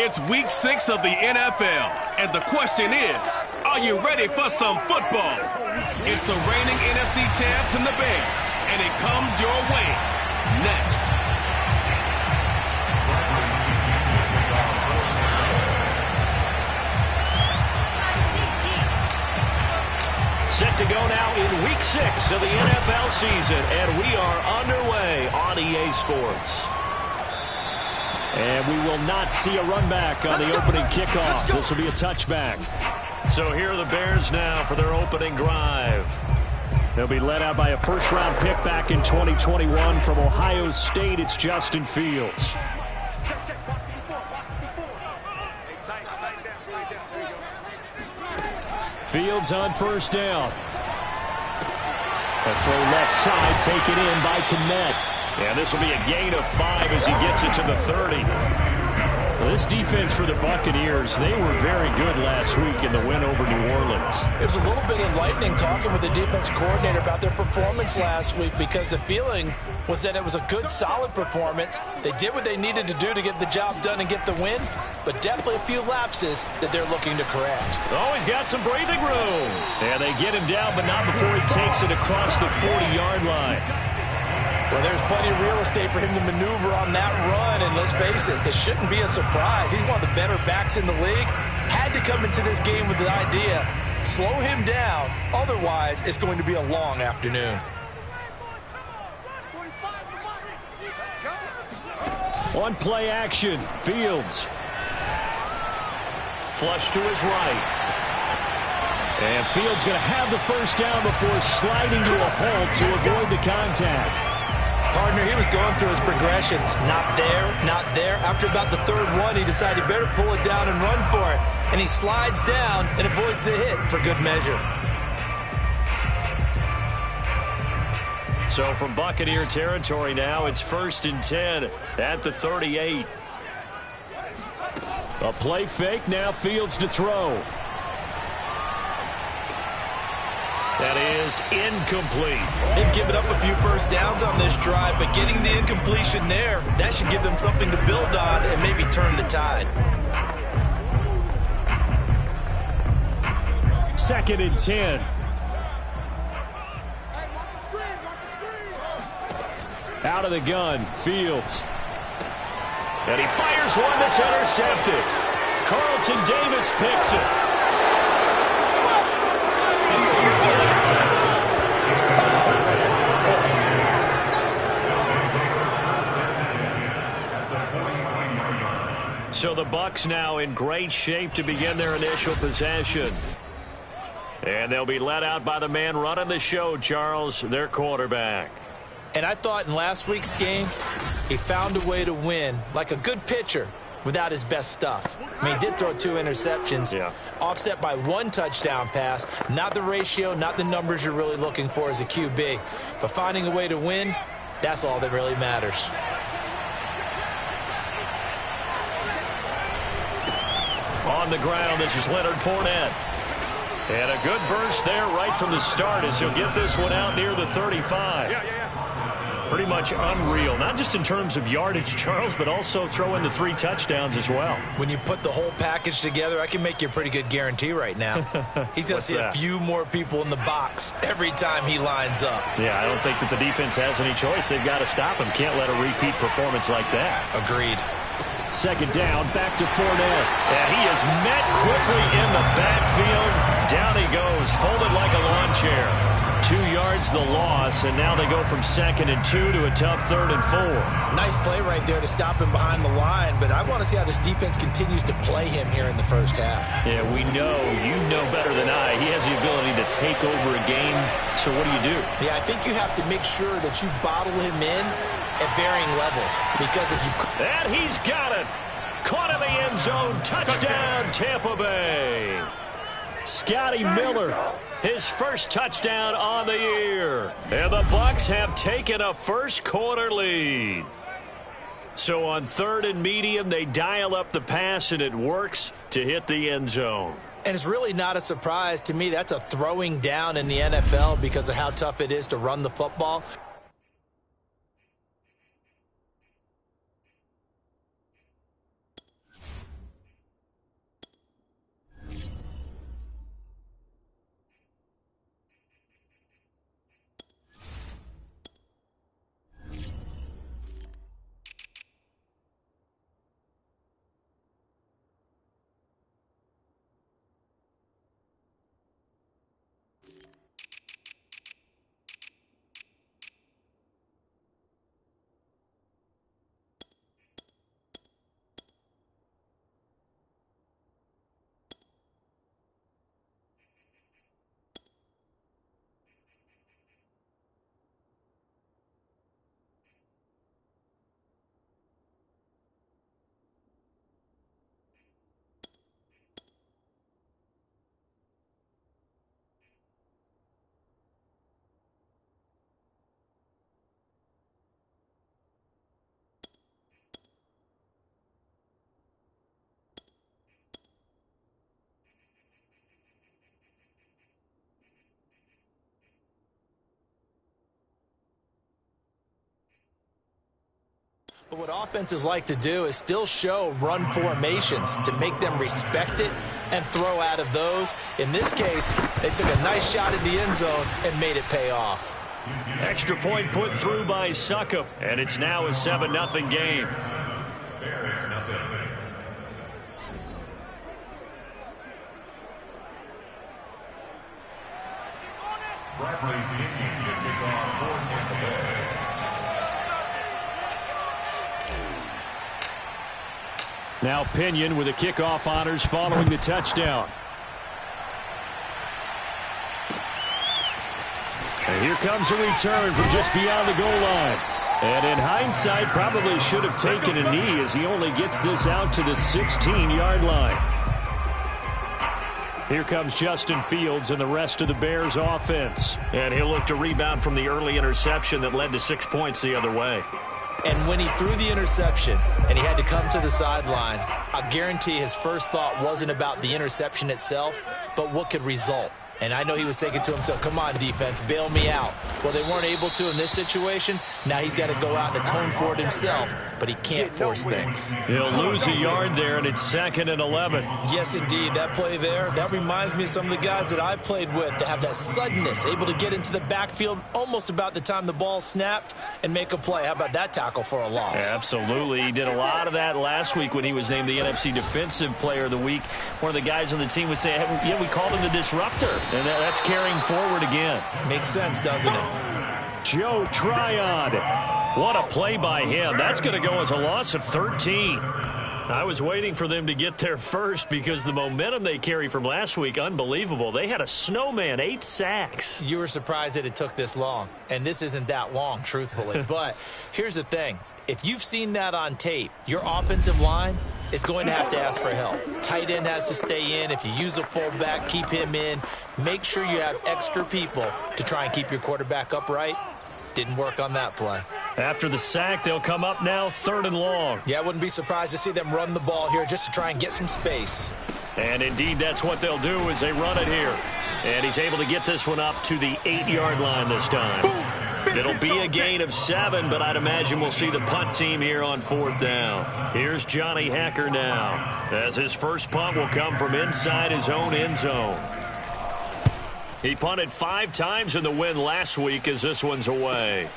It's week 6 of the NFL, and the question is, are you ready for some football? It's the reigning NFC champs and the Bears, and it comes your way next. Set to go now in week 6 of the NFL season, and we are underway on EA Sports. And we will not see a run back on the opening kickoff. This will be a touchback. So here are the Bears now for their opening drive. They'll be led out by a first-round pick back in 2021 from Ohio State. It's Justin Fields. Fields on first down. A throw left side taken in by Kmet. And this will be a gain of 5 as he gets it to the 30. Well, this defense for the Buccaneers, they were very good last week in the win over New Orleans. It was a little bit enlightening talking with the defense coordinator about their performance last week, because the feeling was that it was a good, solid performance. They did what they needed to do to get the job done and get the win, but definitely a few lapses that they're looking to correct. Oh, he's got some breathing room. And they get him down, but not before he takes it across the 40-yard line. Well, there's plenty of real estate for him to maneuver on that run, and let's face it, this shouldn't be a surprise. He's one of the better backs in the league. Had to come into this game with the idea, slow him down, otherwise it's going to be a long afternoon. On play action, Fields. Flush to his right. And Fields going to have the first down before sliding to a halt to avoid the contact. Partner, he was going through his progressions. Not there, not there. After about the third one, he decided he better pull it down and run for it. And he slides down and avoids the hit for good measure. So from Buccaneer territory now, it's 1st and 10 at the 38. A play fake, now Fields to throw. That is incomplete. They've given up a few first downs on this drive, but getting the incompletion there, that should give them something to build on and maybe turn the tide. 2nd and 10. Out of the gun, Fields. And he fires one that's intercepted. Carlton Davis picks it. So the Bucs now in great shape to begin their initial possession. And they'll be led out by the man running the show, Charles, their quarterback. And I thought in last week's game, he found a way to win like a good pitcher without his best stuff. I mean, he did throw 2 interceptions, offset by 1 touchdown pass. Not the ratio, not the numbers you're really looking for as a QB. But finding a way to win, that's all that really matters. On the ground, this is Leonard Fournette. And a good burst there right from the start as he'll get this one out near the 35. Pretty much unreal, not just in terms of yardage, Charles, but also throw in the 3 touchdowns as well. When you put the whole package together, I can make you a pretty good guarantee right now. He's going to see a few more people in the box every time he lines up. Yeah, I don't think that the defense has any choice. They've got to stop him. Can't let a repeat performance like that. Agreed. 2nd down, back to Fournette. And he is met quickly in the backfield. Down he goes, folded like a lawn chair. 2 yards the loss, and now they go from 2nd and 2 to a tough 3rd and 4. Nice play right there to stop him behind the line, but I want to see how this defense continues to play him here in the first half. Yeah, we know, you know better than I, he has the ability to take over a game, so what do? Yeah, I think you have to make sure that you bottle him in at varying levels, because if you... And he's got it! Caught in the end zone, touchdown Tampa Bay! Scotty Miller, his first touchdown on the year. And the Bucs have taken a first-quarter lead. So on 3rd and medium, they dial up the pass, and it works to hit the end zone. And it's really not a surprise to me. That's a throwing down in the NFL because of how tough it is to run the football. But what offenses like to do is still show run formations to make them respect it and throw out of those. In this case, they took a nice shot at the end zone and made it pay off. Extra point put through by Succop, and it's now a 7-0 game. Now Pinion with the kickoff honors following the touchdown. And here comes a return from just beyond the goal line. And in hindsight, probably should have taken a knee as he only gets this out to the 16-yard line. Here comes Justin Fields and the rest of the Bears offense. And he'll look to rebound from the early interception that led to 6 points the other way. And when he threw the interception and he had to come to the sideline, I guarantee his first thought wasn't about the interception itself, but what could result. And I know he was thinking to himself, come on, defense, bail me out. Well, they weren't able to in this situation. Now he's got to go out and atone for it himself, but he can't force things. He'll lose a yard there, and it's 2nd and 11. Yes, indeed. That play there, that reminds me of some of the guys that I played with to have that suddenness, able to get into the backfield almost about the time the ball snapped and make a play. How about that tackle for a loss? Absolutely. He did a lot of that last week when he was named the NFC Defensive Player of the Week. One of the guys on the team was saying, yeah, we called him the disruptor. And that's carrying forward again. Makes sense, doesn't it? Joe Tryon. What a play by him. That's going to go as a loss of 13. I was waiting for them to get there first because the momentum they carry from last week, unbelievable. They had a snowman, 8 sacks. You were surprised that it took this long, and this isn't that long, truthfully. But here's the thing. If you've seen that on tape, your offensive line is going to have to ask for help. Tight end has to stay in. If you use a fullback, keep him in. Make sure you have extra people to try and keep your quarterback upright. Didn't work on that play. After the sack, they'll come up now 3rd and long. Yeah, I wouldn't be surprised to see them run the ball here just to try and get some space. And indeed, that's what they'll do as they run it here. And he's able to get this one up to the 8-yard line this time. It'll be a gain of 7, but I'd imagine we'll see the punt team here on 4th down. Here's Johnny Hacker now, as his first punt will come from inside his own end zone. He punted 5 times in the win last week as this one's away.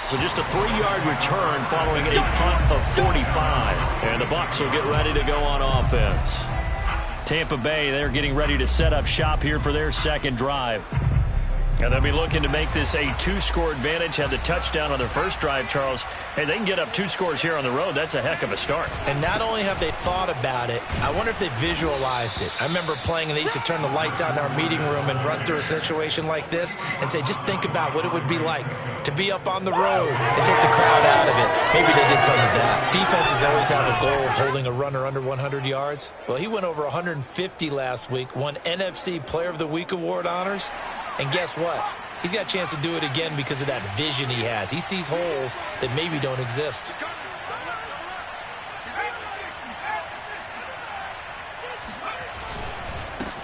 So just a 3-yard return following a punt of 45. And the Bucs will get ready to go on offense. Tampa Bay, they're getting ready to set up shop here for their second drive. And they'll be looking to make this a 2-score advantage. Had the touchdown on their first drive, Charles. Hey, they can get up 2 scores here on the road. That's a heck of a start. And not only have they thought about it, I wonder if they visualized it. I remember playing, and they used to turn the lights out in our meeting room and run through a situation like this and say, just think about what it would be like to be up on the road and take the crowd out of it. Maybe they did some of that. Defenses always have a goal of holding a runner under 100 yards. Well, he went over 150 last week, won NFC Player of the Week award honors. And guess what? He's got a chance to do it again because of that vision he has. He sees holes that maybe don't exist.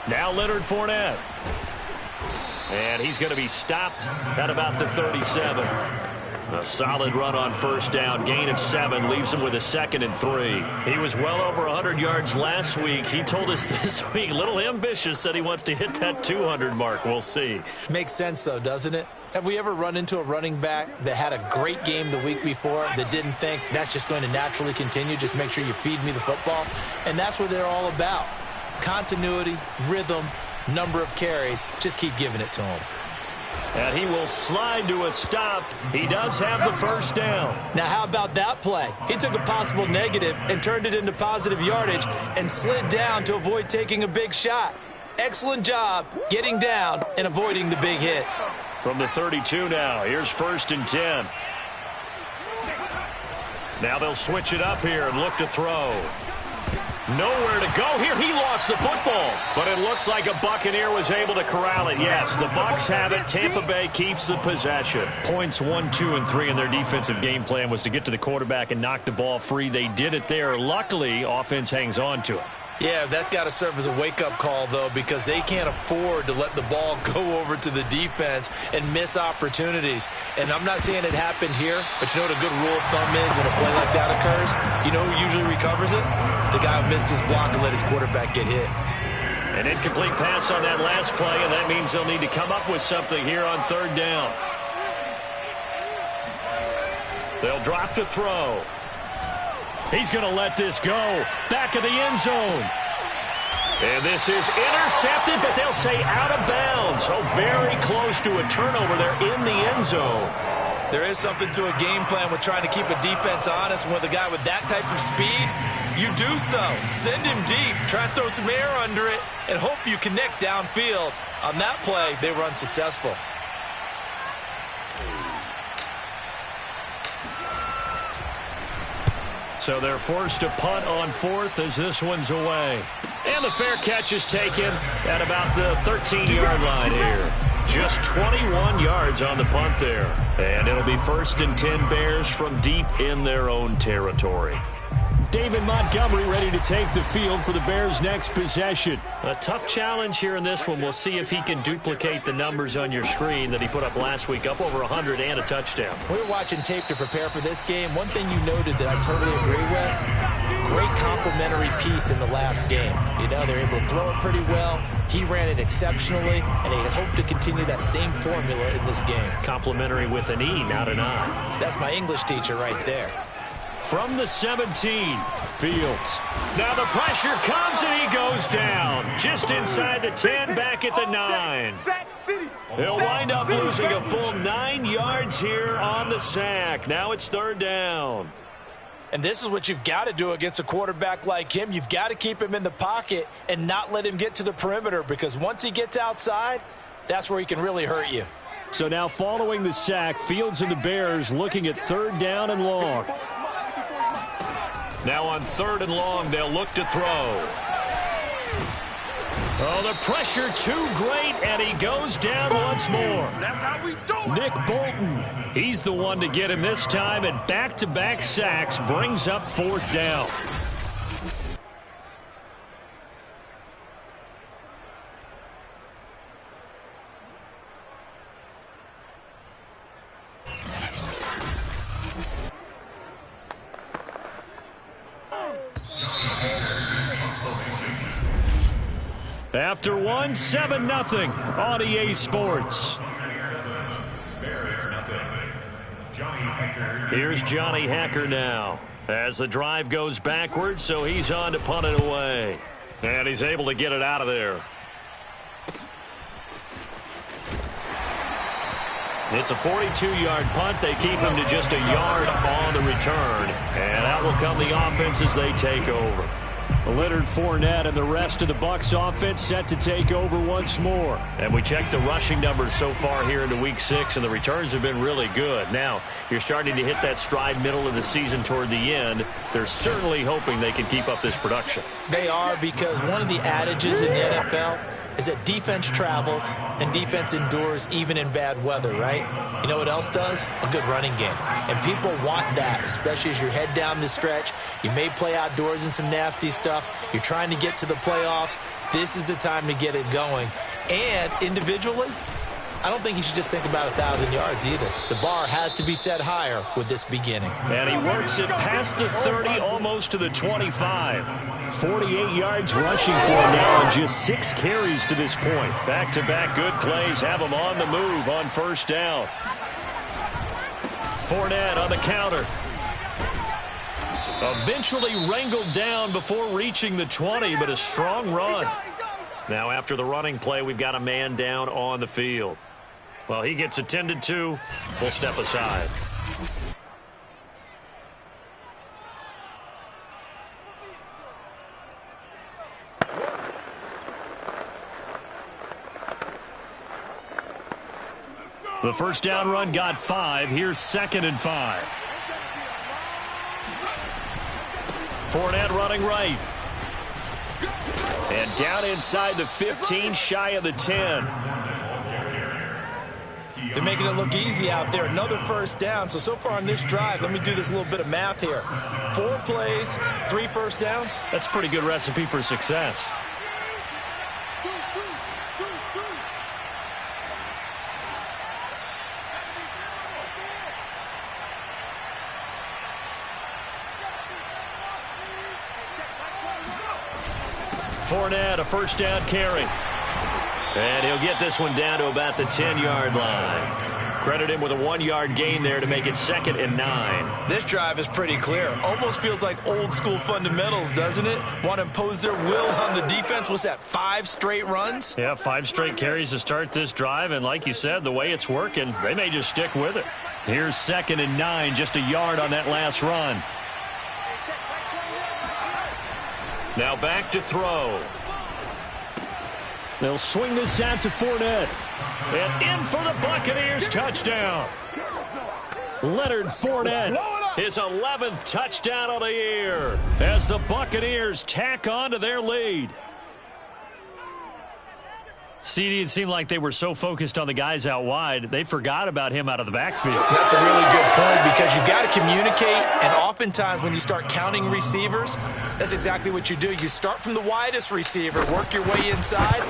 Now Leonard Fournette. And he's going to be stopped at about the 37. A solid run on first down. Gain of 7 leaves him with a 2nd and 3. He was well over 100 yards last week. He told us this week, a little ambitious, said he wants to hit that 200 mark. We'll see. Makes sense, though, doesn't it? Have we ever run into a running back that had a great game the week before that didn't think that's just going to naturally continue? Just make sure you feed me the football. And that's what they're all about. Continuity, rhythm, number of carries. Just keep giving it to him. And he will slide to a stop. He does have the first down. Now, how about that play? He took a possible negative and turned it into positive yardage and slid down to avoid taking a big shot. Excellent job getting down and avoiding the big hit. From the 32 now, here's 1st and 10. Now they'll switch it up here and look to throw. Nowhere to go here. He lost the football, but it looks like a Buccaneer was able to corral it. Yes, the Bucs have it. Tampa Bay keeps the possession. Points 1, 2, and 3 in their defensive game plan was to get to the quarterback and knock the ball free. They did it there. Luckily, offense hangs on to it. Yeah, that's got to serve as a wake-up call, though, because they can't afford to let the ball go over to the defense and miss opportunities. And I'm not saying it happened here, but you know what a good rule of thumb is when a play like that occurs? You know who usually recovers it? The guy who missed his block and let his quarterback get hit. An incomplete pass on that last play, and that means they'll need to come up with something here on third down. They'll drop to throw. He's going to let this go. Back of the end zone. And this is intercepted, but they'll say out of bounds. So very close to a turnover there in the end zone. There is something to a game plan with trying to keep a defense honest. With a guy with that type of speed, you do so. Send him deep. Try and throw some air under it and hope you connect downfield. On that play, they were unsuccessful. So they're forced to punt on fourth as this one's away. And the fair catch is taken at about the 13-yard line here. Just 21 yards on the punt there. And it'll be 1st and 10 Bears from deep in their own territory. David Montgomery ready to take the field for the Bears' next possession. A tough challenge here in this one. We'll see if he can duplicate the numbers on your screen that he put up last week, up over 100 and a touchdown. We were watching tape to prepare for this game. One thing you noted that I totally agree with, great complementary piece in the last game. You know, they're able to throw it pretty well. He ran it exceptionally, and they hope to continue that same formula in this game. Complementary with an E, not an I. That's my English teacher right there. From the 17, Fields. Now the pressure comes and he goes down. Just inside the 10, back at the 9. He'll wind up losing a full 9 yards here on the sack. Now it's third down. And this is what you've got to do against a quarterback like him. You've got to keep him in the pocket and not let him get to the perimeter, because once he gets outside, that's where he can really hurt you. So now following the sack, Fields and the Bears looking at third down and long. Now on third and long, they'll look to throw. Oh, the pressure too great, and he goes down once more. That's how we do it. Nick Bolton, he's the one to get him this time, and back-to-back sacks brings up fourth down. After one, 7-0 on EA Sports. Here's Johnny Hekker now as the drive goes backwards, so he's on to punt it away. And he's able to get it out of there. It's a 42-yard punt. They keep him to just a yard on the return. And out will come the offense as they take over. Leonard Fournette and the rest of the Bucs offense set to take over once more. And we checked the rushing numbers so far here into Week 6, and the returns have been really good. Now, you're starting to hit that stride middle of the season toward the end. They're certainly hoping they can keep up this production. They are, because one of the adages in the NFL is that defense travels and defense endures even in bad weather, right? You know what else does? A good running game. And people want that, especially as you head down the stretch. You may play outdoors in some nasty stuff. You're trying to get to the playoffs. This is the time to get it going. And individually, I don't think you should just think about 1,000 yards either. The bar has to be set higher with this beginning. And he works it past the 30, almost to the 25. 48 yards rushing for him now, and just 6 carries to this point. Back-to-back good plays have him on the move on first down. Fournette on the counter. Eventually wrangled down before reaching the 20, but a strong run. Now after the running play, we've got a man down on the field. Well, he gets attended to. We'll step aside. The first down run got 5. Here's 2nd and 5. Fournette running right. And down inside the 15, shy of the 10. They're making it look easy out there. Another first down. So far on this drive, let me do this little bit of math here. 4 plays, 3 first downs. That's a pretty good recipe for success. Fournette, a first down carry. And he'll get this one down to about the 10-yard line. Credit him with a 1-yard gain there to make it 2nd and 9. This drive is pretty clear. Almost feels like old school fundamentals, doesn't it? Want to impose their will on the defense. What's that, 5 straight runs? Yeah, 5 straight carries to start this drive. And like you said, the way it's working, they may just stick with it. Here's 2nd and 9, just a yard on that last run. Now back to throw. They'll swing this out to Fournette. And in for the Buccaneers touchdown. Leonard Fournette, his 11th touchdown of the year as the Buccaneers tack on to their lead. CD, it seemed like they were so focused on the guys out wide, they forgot about him out of the backfield. That's a really good point because you've got to communicate, and oftentimes when you start counting receivers, that's exactly what you do. You start from the widest receiver, work your way inside.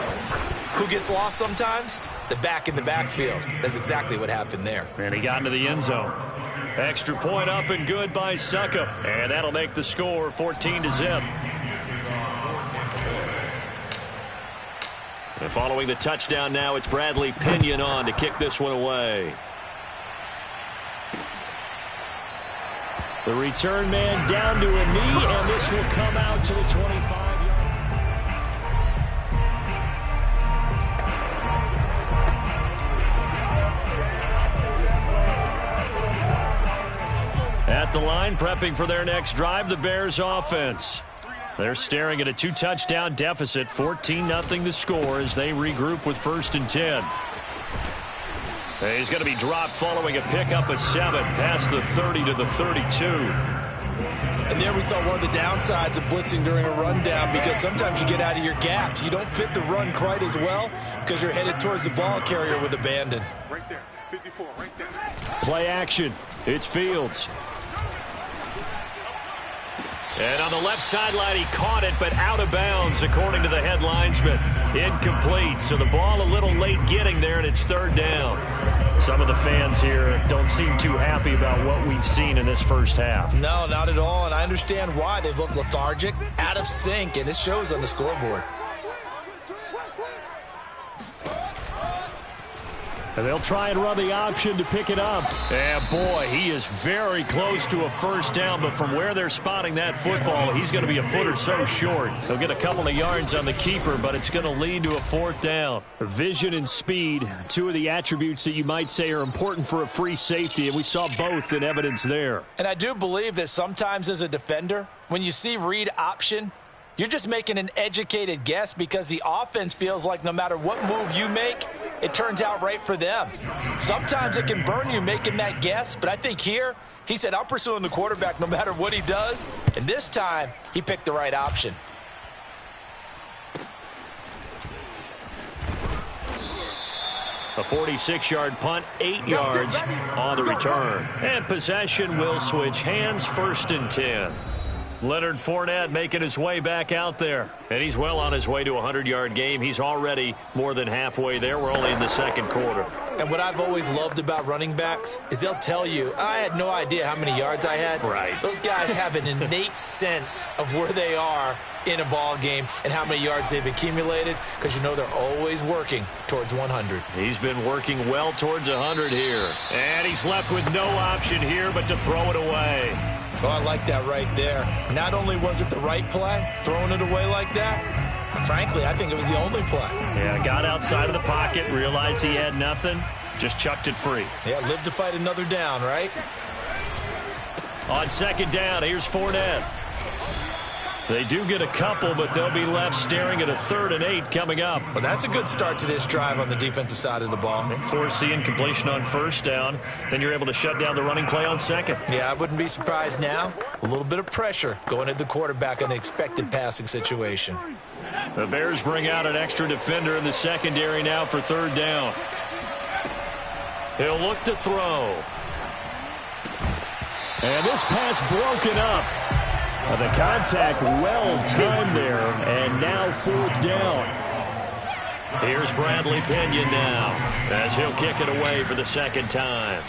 Who gets lost sometimes? The back in the backfield. That's exactly what happened there. And he got into the end zone. Extra point up and good by Succop. And that'll make the score 14-0. And following the touchdown now, it's Bradley Pinion on to kick this one away. The return man down to a knee, and this will come out to the 25-yard. At the line, prepping for their next drive, the Bears offense. They're staring at a 2-touchdown deficit, 14-0 the score as they regroup with 1st and 10. He's going to be dropped following a pickup of 7 past the 30 to the 32. And there we saw one of the downsides of blitzing during a rundown because sometimes you get out of your gaps. You don't fit the run quite as well because you're headed towards the ball carrier with abandon. Right there, 54, right there. Play action. It's Fields. And on the left sideline, he caught it, but out of bounds, according to the head linesman. Incomplete, so the ball a little late getting there, and it's 3rd down. Some of the fans here don't seem too happy about what we've seen in this first half. No, not at all, and I understand why. They've looked lethargic, out of sync, and it shows on the scoreboard. And they'll try and run the option to pick it up. And boy, he is very close to a first down, but from where they're spotting that football, he's going to be a foot or so short. He'll get a couple of yards on the keeper, but it's going to lead to a 4th down. Vision and speed, 2 of the attributes that you might say are important for a free safety, and we saw both in evidence there. And I do believe that sometimes as a defender, when you see read option, you're just making an educated guess because the offense feels like no matter what move you make, it turns out right for them. Sometimes it can burn you making that guess, but I think here, he said, I'm pursuing the quarterback no matter what he does, and this time, he picked the right option. A 46-yard punt, 8 yards on the return. And possession will switch hands, 1st and 10. Leonard Fournette making his way back out there. And he's well on his way to a 100-yard game. He's already more than halfway there. We're only in the 2nd quarter. And what I've always loved about running backs is they'll tell you, I had no idea how many yards I had. Right. Those guys have an innate sense of where they are in a ball game and how many yards they've accumulated because you know they're always working towards 100. He's been working well towards 100 here. And he's left with no option here but to throw it away. Oh, I like that right there. Not only was it the right play, throwing it away like that, frankly, I think it was the only play. Yeah, got outside of the pocket, realized he had nothing, just chucked it free. Yeah, live to fight another down, right? On 2nd down, here's Fournette. They do get a couple, but they'll be left staring at a 3rd and 8 coming up. Well, that's a good start to this drive on the defensive side of the ball. Force the incompletion on 1st down. Then you're able to shut down the running play on 2nd. Yeah, I wouldn't be surprised now. A little bit of pressure going at the quarterback on an expected passing situation. The Bears bring out an extra defender in the secondary now for 3rd down. He'll look to throw. And this pass broken up. The contact well-timed there, and now 4th down. Here's Bradley Pinion now, as he'll kick it away for the 2nd time.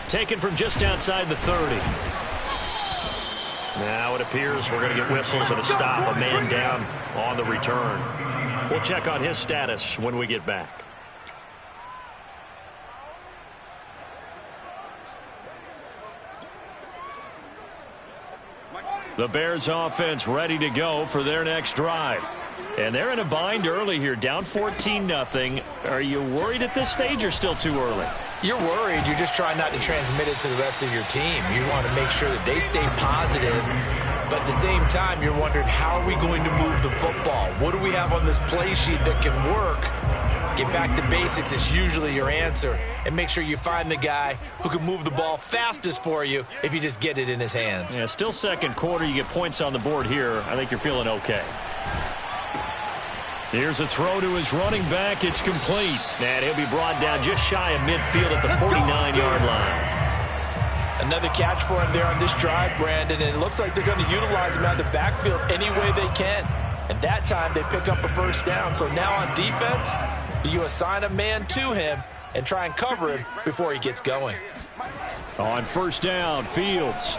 Taken from just outside the 30. Now it appears we're going to get whistles and a stop, a man down on the return. We'll check on his status when we get back. The Bears offense ready to go for their next drive. And they're in a bind early here, down 14-0. Are you worried at this stage or still too early? You're worried. You're just trying not to transmit it to the rest of your team. You want to make sure that they stay positive. But at the same time, you're wondering, how are we going to move the football? What do we have on this play sheet that can work? Get back to basics is usually your answer. And make sure you find the guy who can move the ball fastest for you if you just get it in his hands. Yeah, still 2nd quarter. You get points on the board here. I think you're feeling okay. Here's a throw to his running back. It's complete. And he'll be brought down just shy of midfield at the 49-yard line. Another catch for him there on this drive, Brandon. And it looks like they're going to utilize him out of the backfield any way they can. And that time they pick up a 1st down. So now on defense, do you assign a man to him and try and cover him before he gets going? On 1st down, Fields.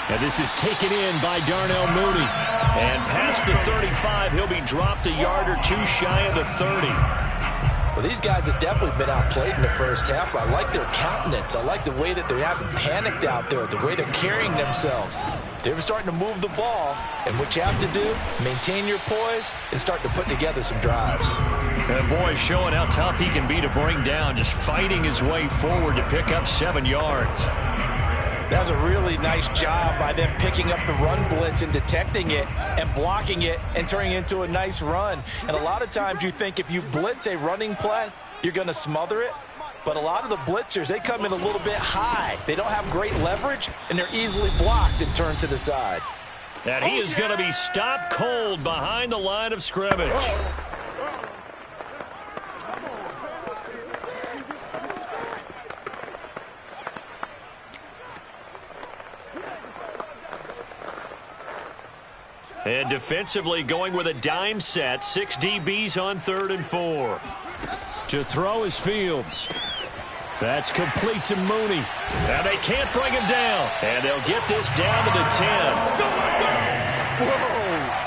And this is taken in by Darnell Mooney. And past the 35, he'll be dropped a yard or 2 shy of the 30. Well, these guys have definitely been outplayed in the 1st half. I like their countenance. I like the way that they haven't panicked out there, the way they're carrying themselves. They're starting to move the ball, and what you have to do, maintain your poise and start to put together some drives. And boy, showing how tough he can be to bring down, just fighting his way forward to pick up 7 yards. That was a really nice job by them picking up the run blitz and detecting it and blocking it and turning it into a nice run. And a lot of times you think if you blitz a running play, you're going to smother it. But a lot of the blitzers, they come in a little bit high. They don't have great leverage, and they're easily blocked and turned to the side. And he is going to be stopped cold behind the line of scrimmage. And defensively going with a dime set. 6 DBs on 3rd and 4. To throw is Fields. That's complete to Mooney. And they can't bring him down. And they'll get this down to the 10. Whoa.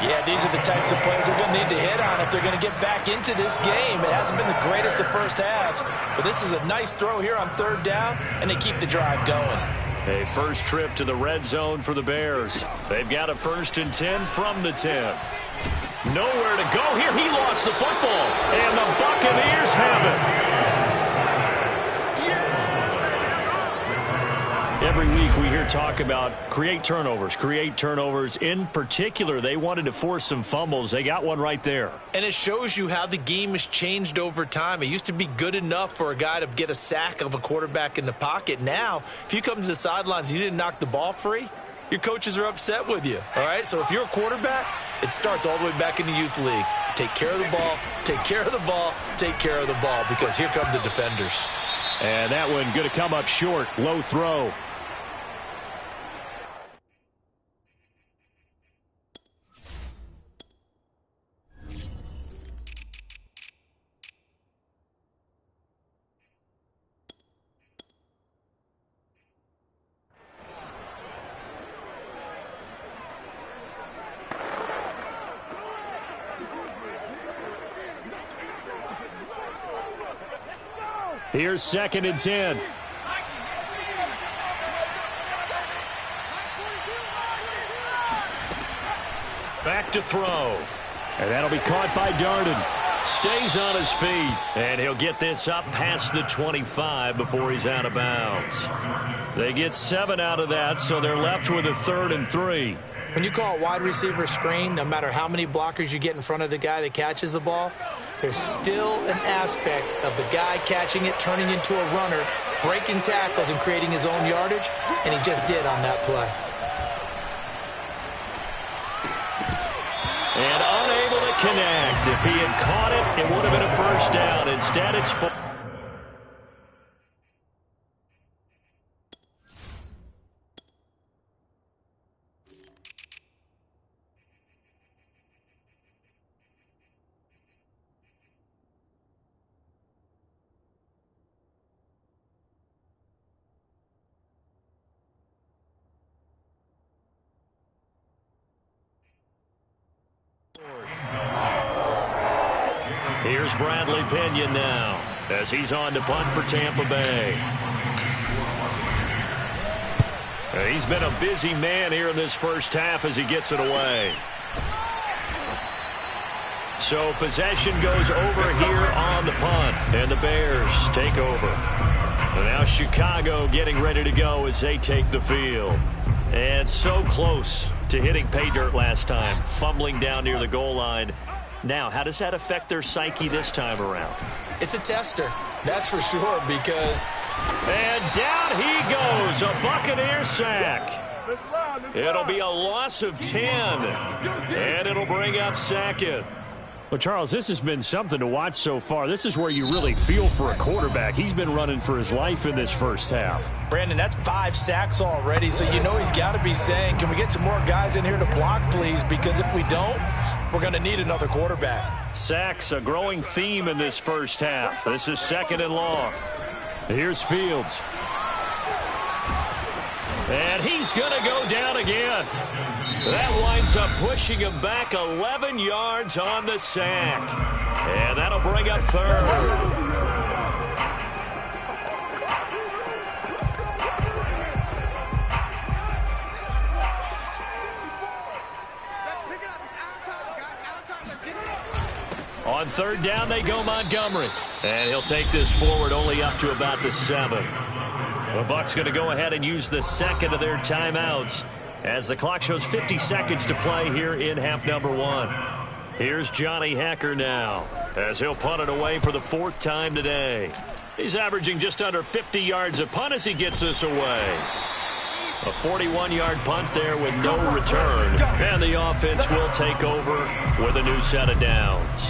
Yeah, these are the types of plays they're going to need to hit on if they're going to get back into this game. It hasn't been the greatest of 1st halves, but this is a nice throw here on 3rd down, and they keep the drive going. A first trip to the red zone for the Bears. They've got a 1st and 10 from the 10. Nowhere to go here. He lost the football, and the Buccaneers have it. Every week we hear talk about create turnovers. In particular, they wanted to force some fumbles. They got one right there. And it shows you how the game has changed over time. It used to be good enough for a guy to get a sack of a quarterback in the pocket. Now, if you come to the sidelines and you didn't knock the ball free, your coaches are upset with you. All right? So if you're a quarterback, it starts all the way back in the youth leagues. Take care of the ball, take care of the ball, take care of the ball, because here come the defenders. And that one going to come up short. Low throw. Here's 2nd and 10. Back to throw. And that'll be caught by Darden. Stays on his feet. And he'll get this up past the 25 before he's out of bounds. They get 7 out of that, so they're left with a 3rd and 3. When you call a wide receiver screen, no matter how many blockers you get in front of the guy that catches the ball, there's still an aspect of the guy catching it, turning into a runner, breaking tackles and creating his own yardage, and he just did on that play. And unable to connect. If he had caught it, it would have been a first down. Instead, it's 4. Here's Bradley Pinion now as he's on to punt for Tampa Bay. He's been a busy man here in this first half as he gets it away. So possession goes over here on the punt, and the Bears take over. And now Chicago getting ready to go as they take the field. And so close to hitting pay dirt last time, fumbling down near the goal line. Now, how does that affect their psyche this time around? It's a tester, that's for sure, because... And down he goes, a Buccaneer sack. It'll be a loss of 10, and it'll bring up second. Well, Charles, this has been something to watch so far. This is where you really feel for a quarterback. He's been running for his life in this first half. Brandon, that's 5 sacks already, so you know he's got to be saying, can we get some more guys in here to block, please? Because if we don't, we're going to need another quarterback. Sacks, a growing theme in this first half. This is 2nd and long. Here's Fields. And he's going to go down again. That winds up pushing him back 11 yards on the sack. And that'll bring up 3rd. On 3rd down, they go Montgomery. And he'll take this forward only up to about the 7. The Bucs going to go ahead and use the second of their timeouts as the clock shows 50 seconds to play here in half number 1. Here's Johnny Hekker now as he'll punt it away for the 4th time today. He's averaging just under 50 yards a punt as he gets this away. A 41-yard punt there with no return. And the offense will take over with a new set of downs.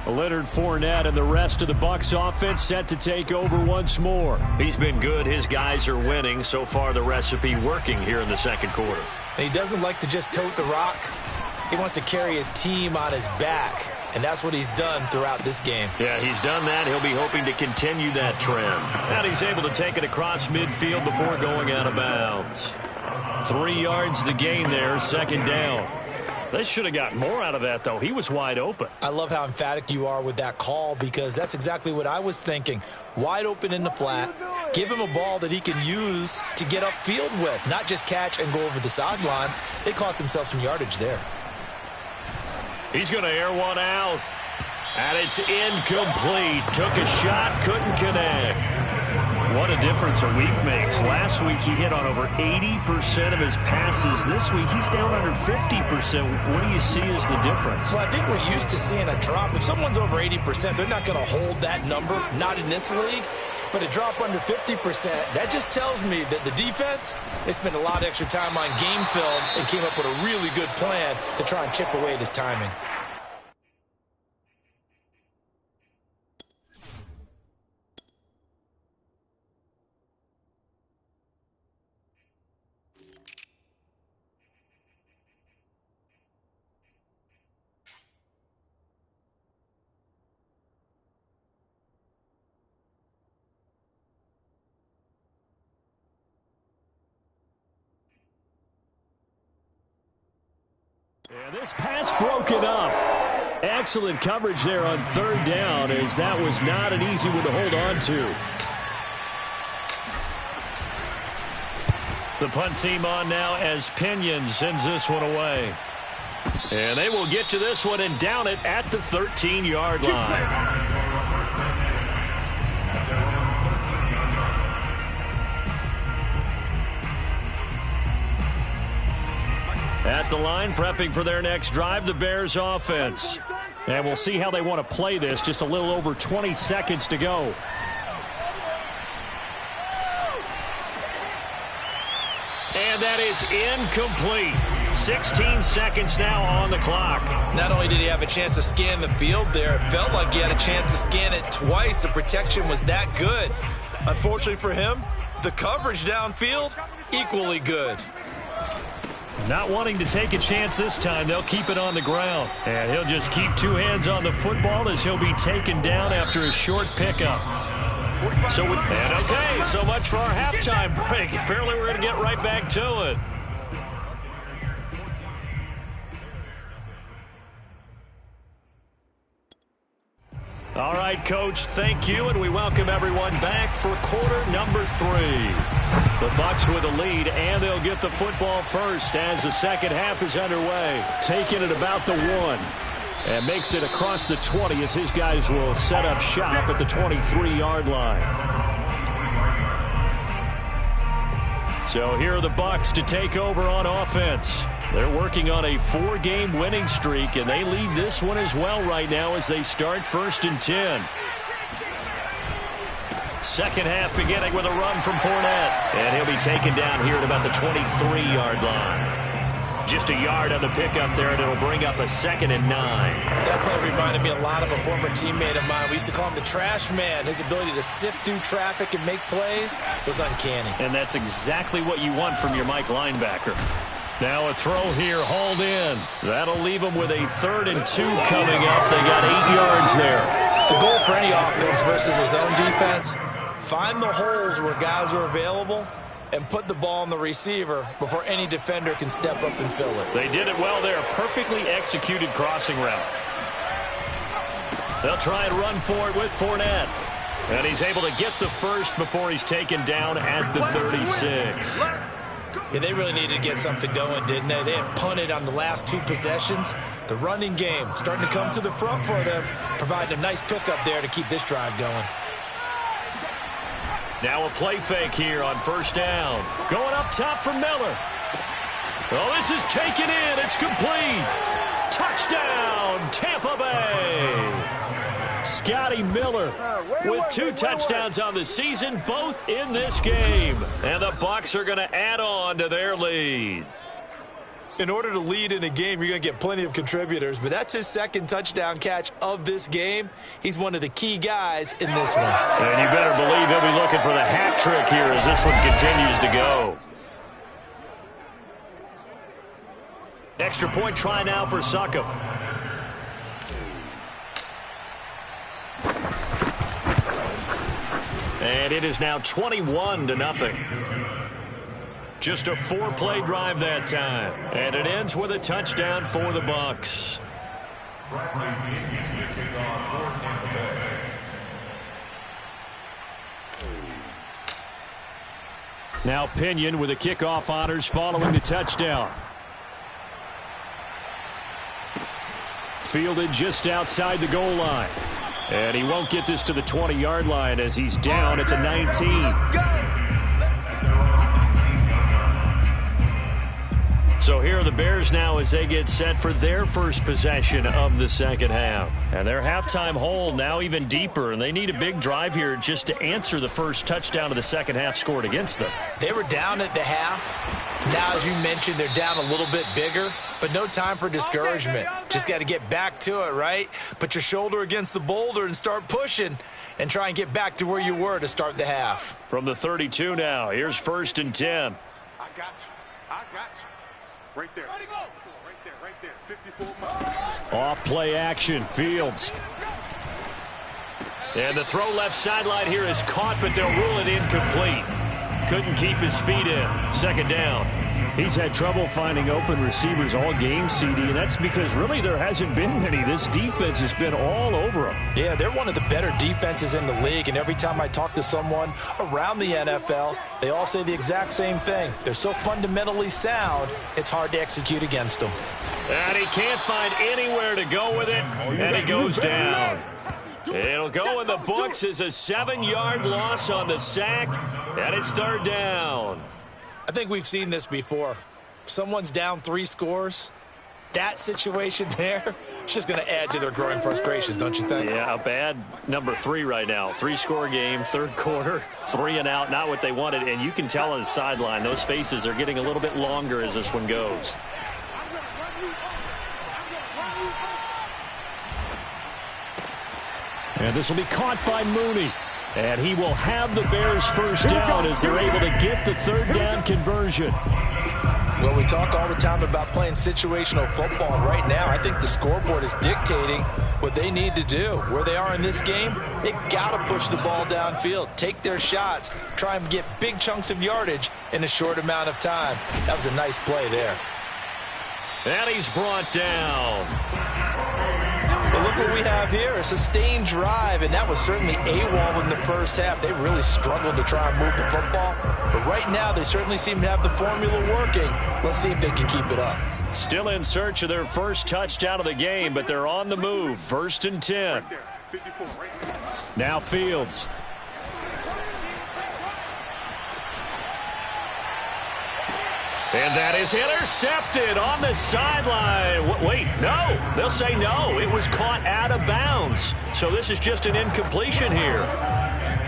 Leonard Fournette and the rest of the Bucs offense set to take over once more. He's been good. His guys are winning. So far, the recipe working here in the second quarter. And he doesn't like to just tote the rock. He wants to carry his team on his back, and that's what he's done throughout this game. Yeah, he's done that. He'll be hoping to continue that trend. And he's able to take it across midfield before going out of bounds. 3 yards the gain there, 2nd down. They should have got more out of that, though. He was wide open. I love how emphatic you are with that call because that's exactly what I was thinking. Wide open in the flat. Give him a ball that he can use to get upfield with, not just catch and go over the sideline. They cost themselves some yardage there. He's going to air one out. And it's incomplete. Took a shot, couldn't connect. What a difference a week makes. Last week he hit on over 80% of his passes. This week he's down under 50%. What do you see as the difference? Well, I think we're used to seeing a drop. If someone's over 80%, they're not going to hold that number, not in this league. But a drop under 50%, that just tells me that the defense, they spent a lot of extra time on game films and came up with a really good plan to try and chip away at his timing. And this pass broken up. Excellent coverage there on 3rd down, as that was not an easy one to hold on to. The punt team on now as Pinion sends this one away. And they will get to this one and down it at the 13-yard line. At the line, prepping for their next drive, the Bears offense. And we'll see how they want to play this. Just a little over 20 seconds to go. And And that is incomplete. 16 seconds now on the clock. Not only did he have a chance to scan the field there, it felt like he had a chance to scan it twice. The protection was that good. Unfortunately for him, the coverage downfield, equally good. Not wanting to take a chance this time, they'll keep it on the ground. And he'll just keep two hands on the football as he'll be taken down after a short pickup. So much for our halftime break. Apparently we're going to get right back to it. All right, Coach, thank you, and we welcome everyone back for quarter number 3. The Bucs with a lead, and they'll get the football first as the second half is underway. Taking it about the 1, and makes it across the 20 as his guys will set up shop at the 23-yard line. So here are the Bucs to take over on offense. They're working on a 4-game winning streak, and they lead this one as well right now as they start 1st and 10. Second half beginning with a run from Fournette. And he'll be taken down here at about the 23-yard line. Just a yard on the pickup there, and it'll bring up a 2nd and 9. That play reminded me a lot of a former teammate of mine. We used to call him the trash man. His ability to sift through traffic and make plays was uncanny. And that's exactly what you want from your Mike linebacker. Now a throw here, hauled in. That'll leave them with a 3rd and 2 coming up. They got 8 yards there. The goal for any offense versus his own defense, find the holes where guys are available and put the ball on the receiver before any defender can step up and fill it. They did it well there. Perfectly executed crossing route. They'll try and run for it with Fournette. And he's able to get the first before he's taken down at the 36. Yeah, they really needed to get something going, didn't they? They had punted on the last 2 possessions. The running game starting to come to the front for them, providing a nice pickup there to keep this drive going. Now a play fake here on 1st down. Going up top for Miller. Oh, this is taken in. It's complete. Touchdown, Tampa Bay. Scotty Miller with 2 touchdowns on the season, both in this game. And the Bucs are going to add on to their lead. In order to lead in a game, you're going to get plenty of contributors, but that's his 2nd touchdown catch of this game. He's one of the key guys in this one. And you better believe he'll be looking for the hat trick here as this one continues to go. Extra point try now for Succop. And it is now 21-0. Just a 4-play drive that time. And it ends with a touchdown for the Bucs. Now Pinion with the kickoff honors following the touchdown. Fielded just outside the goal line. And he won't get this to the 20-yard line as he's down at the 19. So here are the Bears now as they get set for their first possession of the second half. And their halftime hole now even deeper, and they need a big drive here just to answer the first touchdown of the second half scored against them. They were down at the half. Now, as you mentioned, they're down a little bit bigger, but no time for discouragement. Just got to get back to it, right? Put your shoulder against the boulder and start pushing and try and get back to where you were to start the half. From the 32 now, here's 1st and 10. I got you. I got you. Right there. Right there. 54 miles. Off play action, Fields. And the throw left sideline here is caught, but they'll rule it incomplete. Couldn't keep his feet in. 2nd down. He's had trouble finding open receivers all game, CD, and that's because really there hasn't been many. This defense has been all over him. Yeah, they're one of the better defenses in the league, and every time I talk to someone around the NFL, they all say the exact same thing. They're so fundamentally sound, it's hard to execute against them. And he can't find anywhere to go with it, and he goes down. It'll go in the books as a 7-yard loss on the sack, and it's 3rd down. I think we've seen this before. Someone's down 3 scores. that situation there, it's just going to add to their growing frustrations, don't you think? Yeah, a bad number 3 right now. 3-score game, third quarter, 3 and out, not what they wanted. And you can tell on the sideline, those faces are getting a little bit longer as this one goes. And this will be caught by Mooney. And he will have the Bears first down as they're able to get the third down conversion. Well, we talk all the time about playing situational football. Right now, I think the scoreboard is dictating what they need to do. Where they are in this game, they've got to push the ball downfield, take their shots, try and get big chunks of yardage in a short amount of time. That was a nice play there. And he's brought down. But look what we have here, a sustained drive, and that was certainly AWOL in the first half. They really struggled to try and move the football. But right now, they certainly seem to have the formula working. Let's see if they can keep it up. Still in search of their first touchdown of the game, but they're on the move. 1st and 10. Now Fields. And that is intercepted on the sideline. Wait, no. They'll say no. It was caught out of bounds. So this is just an incompletion here.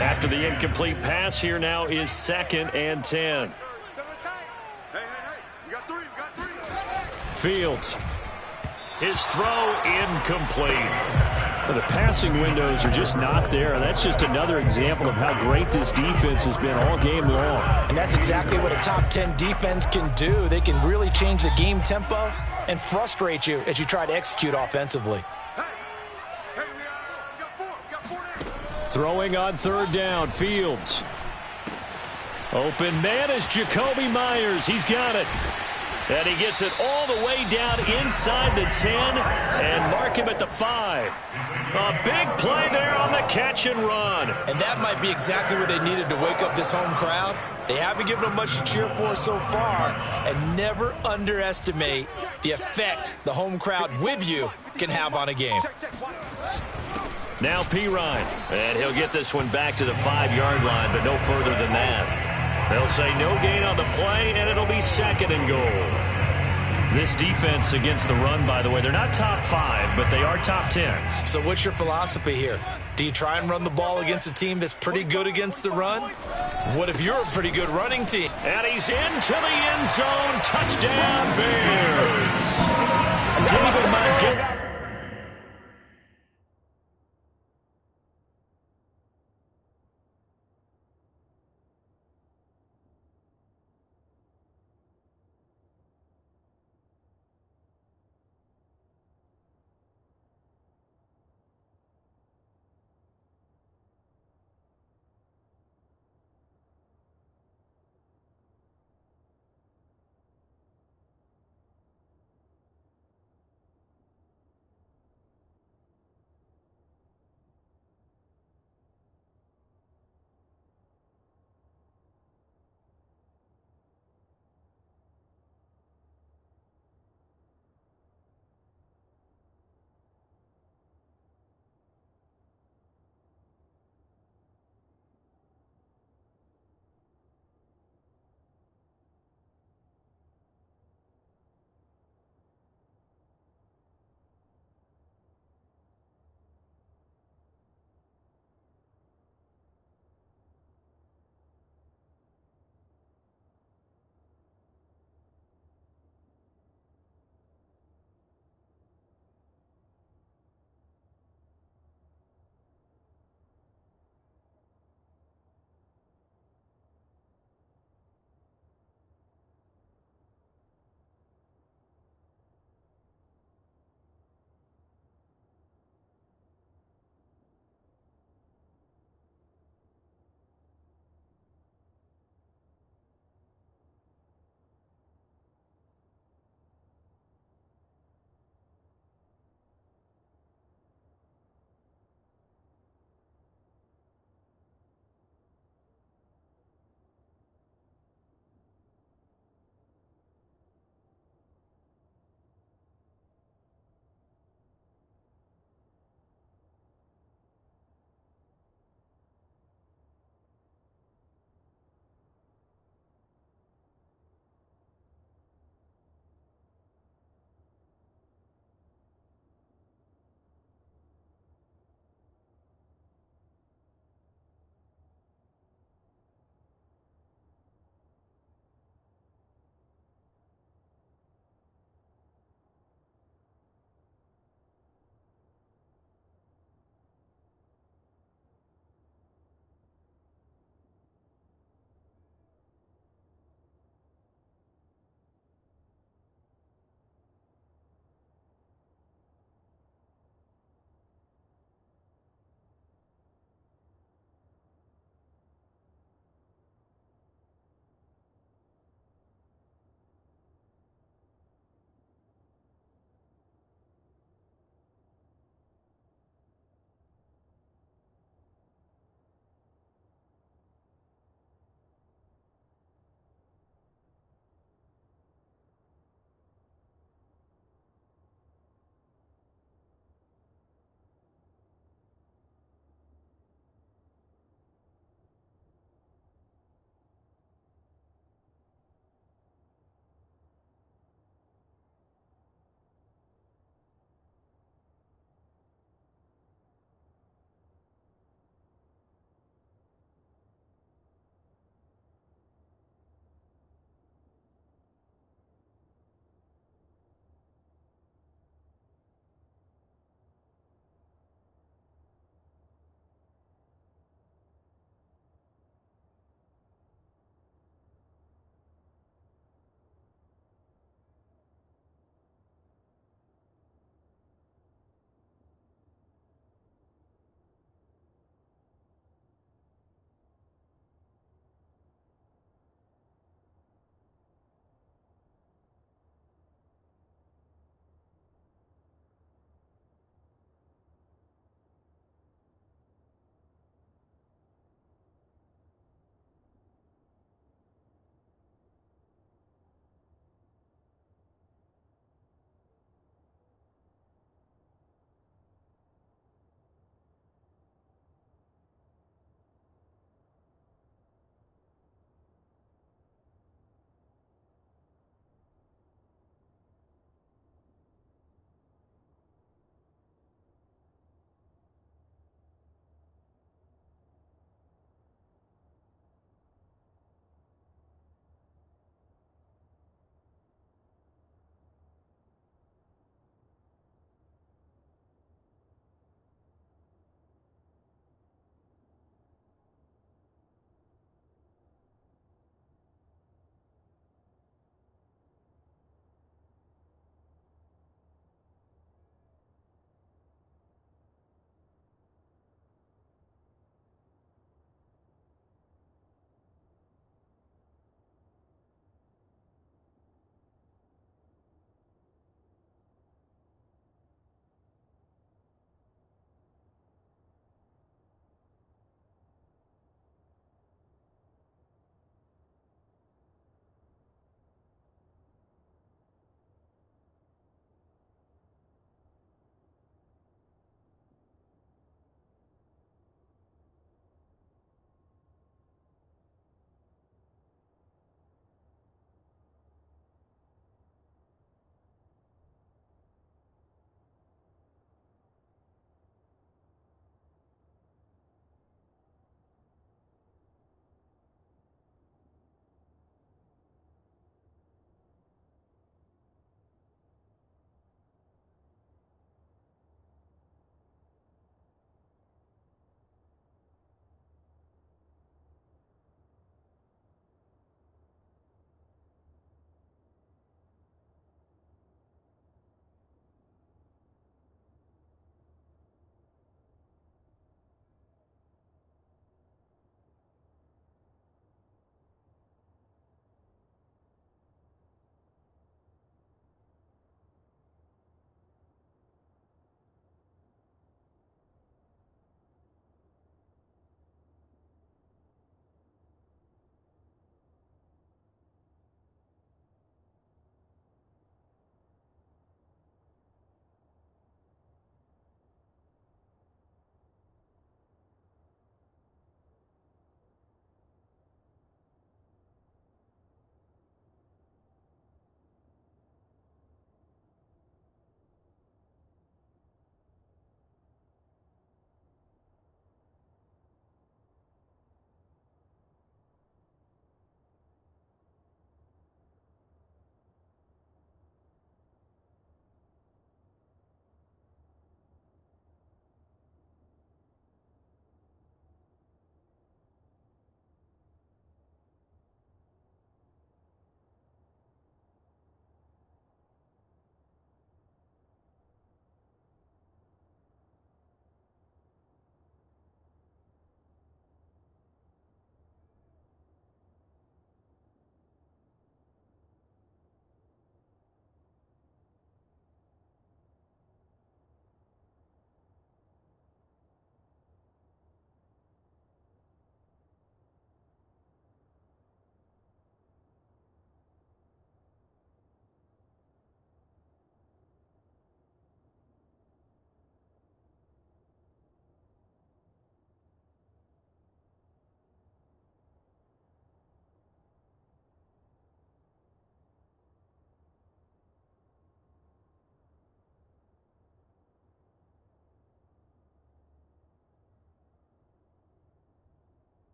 After the incomplete pass, here now is 2nd and 10. Fields. His throw incomplete. Well, the passing windows are just not there, and that's just another example of how great this defense has been all game long. And that's exactly what a top 10 defense can do. They can really change the game tempo and frustrate you as you try to execute offensively. Throwing on 3rd down, Fields. Open man is Jacoby Myers. He's got it. And he gets it all the way down inside the 10 and mark him at the 5. A big play there on the catch and run. And that might be exactly what they needed to wake up this home crowd. They haven't given them much to cheer for so far, and never underestimate the effect the home crowd with you can have on a game. Now Pirine, and he'll get this one back to the 5-yard line, but no further than that. They'll say no gain on the play, and it'll be 2nd and goal. This defense against the run, by the way, they're not top 5, but they are top 10. So what's your philosophy here? Do you try and run the ball against a team that's pretty good against the run? What if you're a pretty good running team? And he's into the end zone. Touchdown, Bears. David Montgomery.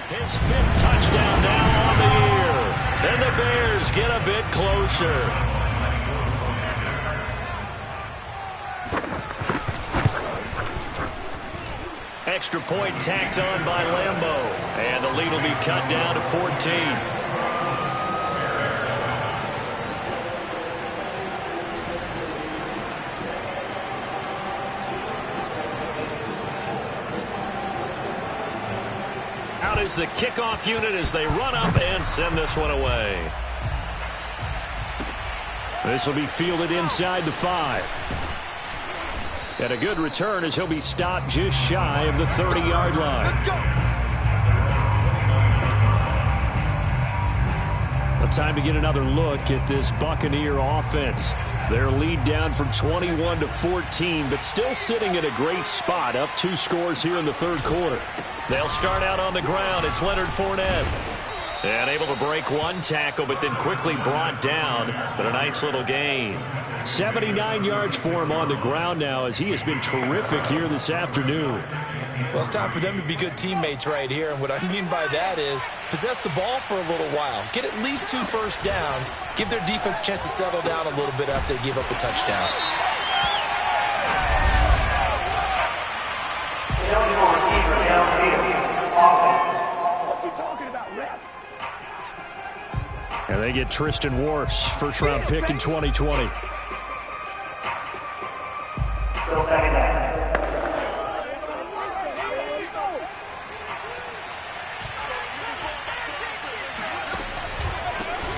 His 5th touchdown now on the year. And the Bears get a bit closer. Extra point tacked on by Lambo. And the lead will be cut down to 14. Out is the kickoff unit as they run up and send this one away. This will be fielded inside the 5. And a good return as he'll be stopped just shy of the 30-yard line. Let's go. Well, time to get another look at this Buccaneer offense. Their lead down from 21 to 14, but still sitting at a great spot, up 2 scores here in the 3rd quarter. They'll start out on the ground. It's Leonard Fournette. And able to break 1 tackle, but then quickly brought down. But a nice little gain. 79 yards for him on the ground now as he has been terrific here this afternoon. Well, it's time for them to be good teammates right here. And what I mean by that is possess the ball for a little while. Get at least 2 first downs. Give their defense a chance to settle down a little bit after they give up a touchdown. And they get Tristan Wirfs, first-round pick in 2020.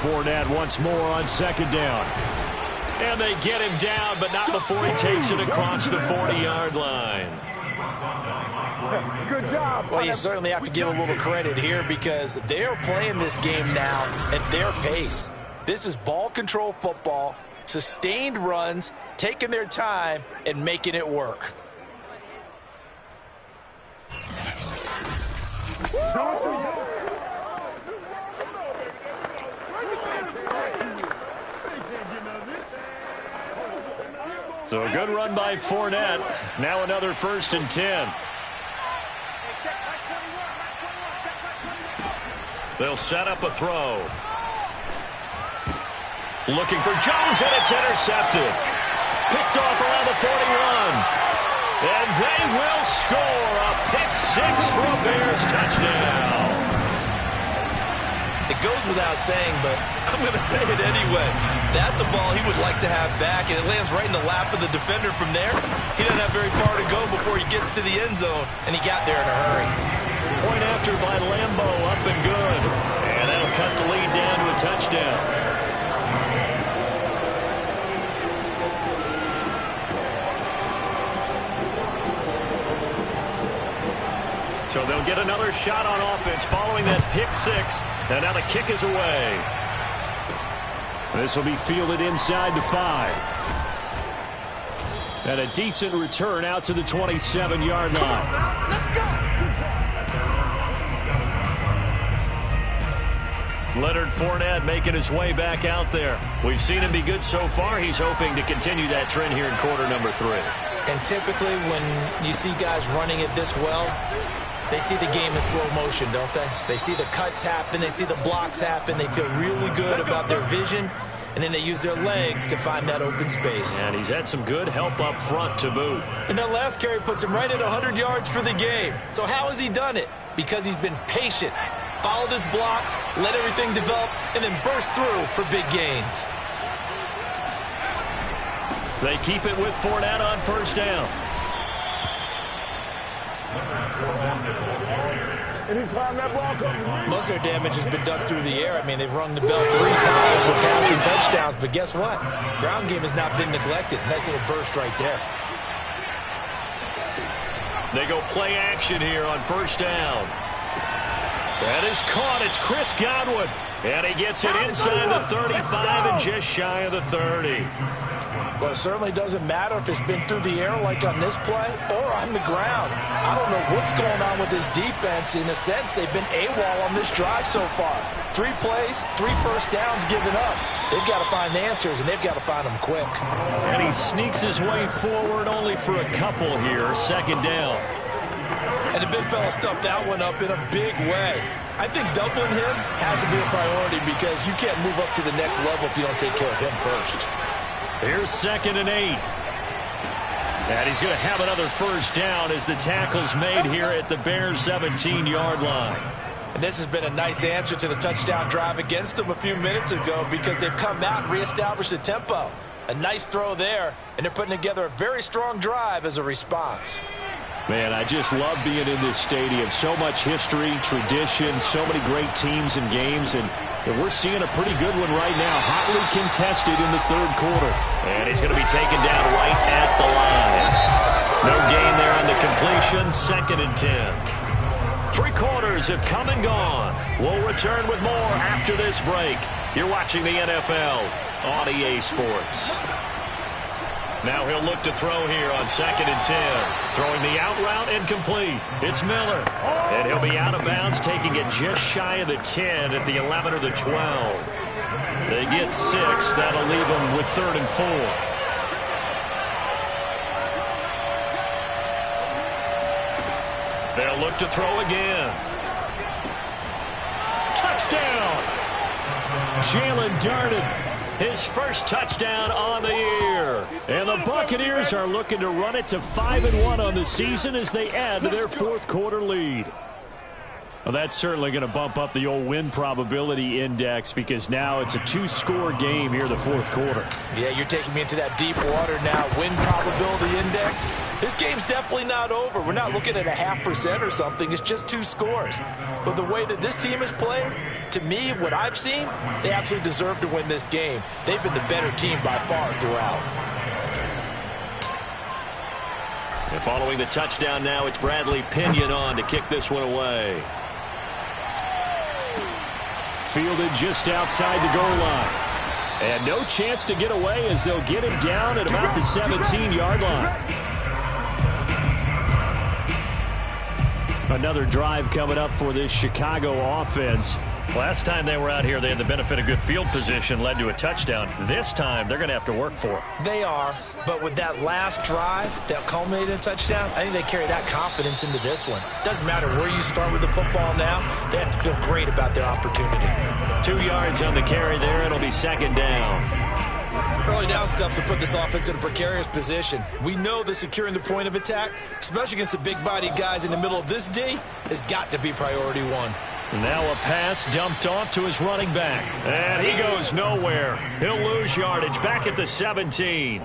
Fournette once more on 2nd down. And they get him down, but not before he takes it across the 40-yard line. Good job. Well, you certainly have to give a little credit here because they are playing this game now at their pace. This is ball control football, sustained runs, taking their time, and making it work. So a good run by Fournette. Now another 1st and 10. They'll set up a throw. Looking for Jones, and it's intercepted. Picked off around the 41. And they will score a pick-6 for a Bears touchdown. It goes without saying, but I'm going to say it anyway. That's a ball he would like to have back, and it lands right in the lap of the defender from there. He doesn't have very far to go before he gets to the end zone, and he got there in a hurry. Point after by Lambo, up and good. And that'll cut the lead down to a touchdown. So they'll get another shot on offense following that pick-6. And now the kick is away. This will be fielded inside the 5. And a decent return out to the 27-yard line. Let's go. Leonard Fournette making his way back out there. We've seen him be good so far. He's hoping to continue that trend here in quarter number 3. And typically when you see guys running it this well, they see the game in slow motion, don't they? They see the cuts happen. They see the blocks happen. They feel really good about their vision. And then they use their legs to find that open space. And he's had some good help up front to boot. And that last carry puts him right at 100 yards for the game. So how has he done it? Because he's been patient, followed his blocks, let everything develop, and then burst through for big gains. They keep it with Fournette on 1st down. Anytime that ball comes. Most of their damage has been done through the air. I mean, they've rung the bell 3 times with passing touchdowns, but guess what? Ground game has not been neglected. Nice little burst right there. They go play action here on 1st down. That is caught. It's Chris Godwin. And he gets it inside the 35 and just shy of the 30. Well, it certainly doesn't matter if it's been through the air like on this play or on the ground. I don't know what's going on with this defense. In a sense, they've been AWOL on this drive so far. 3 plays, 3 first downs given up. They've got to find answers, and they've got to find them quick. And he sneaks his way forward only for a couple here. 2nd down. And the big fella stuffed that one up in a big way. I think doubling him has to be a priority because you can't move up to the next level if you don't take care of him first. Here's 2nd and 8. And he's going to have another first down as the tackle's made here at the Bears' 17-yard line. And this has been a nice answer to the touchdown drive against them a few minutes ago because they've come out and reestablished the tempo. A nice throw there, and they're putting together a very strong drive as a response. Man, I just love being in this stadium. So much history, tradition, so many great teams and games, and we're seeing a pretty good one right now, hotly contested in the 3rd quarter. And he's going to be taken down right at the line. No gain there on the completion, 2nd and 10. 3 quarters have come and gone. We'll return with more after this break. You're watching the NFL on EA Sports. Now he'll look to throw here on 2nd and 10. Throwing the out route incomplete. It's Miller. And he'll be out of bounds, taking it just shy of the 10 at the 11 or the 12. They get 6. That'll leave them with 3rd and 4. They'll look to throw again. Touchdown! Jalen Darden, his first touchdown on the year. And the Buccaneers are looking to run it to 5-1 on the season as they add to their 4th quarter lead. Well, that's certainly going to bump up the old win probability index because now it's a 2-score game here in the 4th quarter. Yeah, you're taking me into that deep water now. Win probability index. This game's definitely not over. We're not looking at a 0.5% or something. It's just 2 scores. But the way that this team has played, to me, what I've seen, they absolutely deserve to win this game. They've been the better team by far throughout. And following the touchdown now, it's Bradley Pinion on to kick this one away. Fielded just outside the goal line. And no chance to get away as they'll get him down at about the 17-yard line. Another drive coming up for this Chicago offense. Last time they were out here, they had the benefit of good field position, led to a touchdown. This time, they're going to have to work for it. They are, but with that last drive that culminated in a touchdown, I think they carry that confidence into this one. Doesn't matter where you start with the football now, they have to feel great about their opportunity. 2 yards on the carry there. It'll be 2nd down. Early down stuff to put this offense in a precarious position. We know that securing the point of attack, especially against the big-bodied guys in the middle of this D, has got to be priority 1. Now a pass dumped off to his running back. And he goes nowhere. He'll lose yardage back at the 17.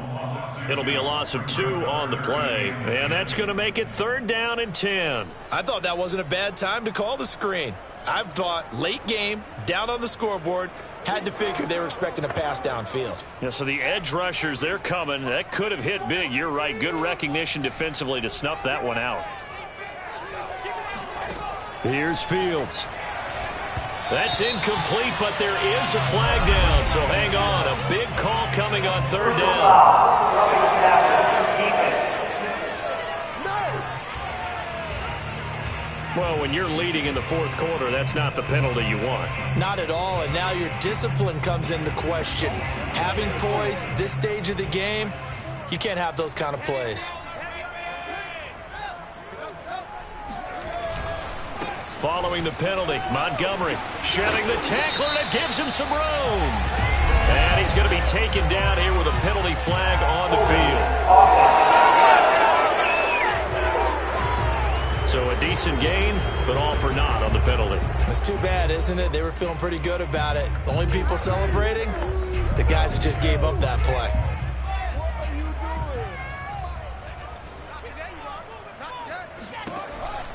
It'll be a loss of 2 on the play. And that's going to make it 3rd down and 10. I thought that wasn't a bad time to call the screen. I've thought late game, down on the scoreboard, had to figure they were expecting a pass downfield. Yeah, so the edge rushers, they're coming. That could have hit big. You're right. Good recognition defensively to snuff that one out. Here's Fields. That's incomplete, but there is a flag down, so hang on. A big call coming on 3rd down. Well, when you're leading in the 4th quarter, that's not the penalty you want. Not at all, and now your discipline comes into question. Having poise this stage of the game, you can't have those kind of plays. Following the penalty, Montgomery shedding the tackler, and it gives him some room. And he's going to be taken down here with a penalty flag on the field. So a decent gain, but all for naught on the penalty. It's too bad, isn't it? They were feeling pretty good about it. The only people celebrating, the guys who just gave up that play.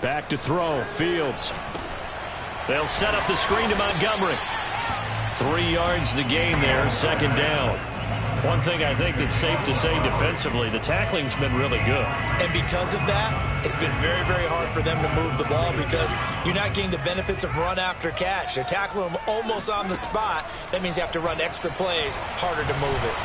Back to throw, Fields. They'll set up the screen to Montgomery. 3 yards the gain there, 2nd down. One thing I think that's safe to say defensively, the tackling's been really good. And because of that, it's been very, very hard for them to move the ball because you're not getting the benefits of run after catch. They're tackling them almost on the spot. That means you have to run extra plays, harder to move it.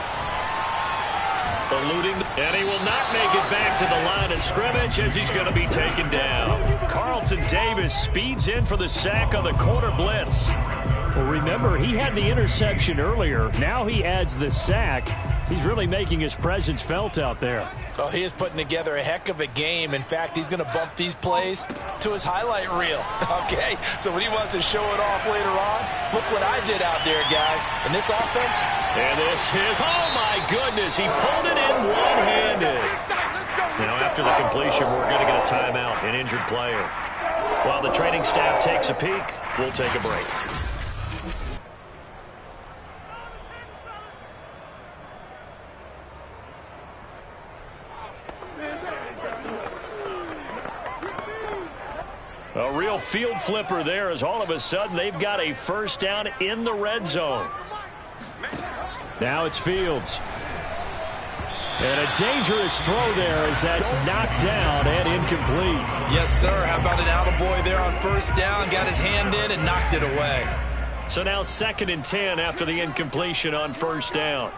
Eluding, and he will not make it back to the line of scrimmage as he's going to be taken down. Carlton Davis speeds in for the sack on the corner blitz. Well, remember, he had the interception earlier. Now he adds the sack. He's really making his presence felt out there. Oh, he is putting together a heck of a game. In fact, he's going to bump these plays to his highlight reel. Okay, so when he wants to show it off later on, look what I did out there, guys. And this offense. And this is, oh my goodness, he pulled it in one-handed. Now after the completion, we're going to get a timeout, an injured player. While the training staff takes a peek, we'll take a break. A real field flipper there as all of a sudden they've got a first down in the red zone. Now it's Fields. And a dangerous throw there as that's knocked down and incomplete. Yes, sir. How about an attaboy there on first down? Got his hand in and knocked it away. So now 2nd and 10 after the incompletion on first down.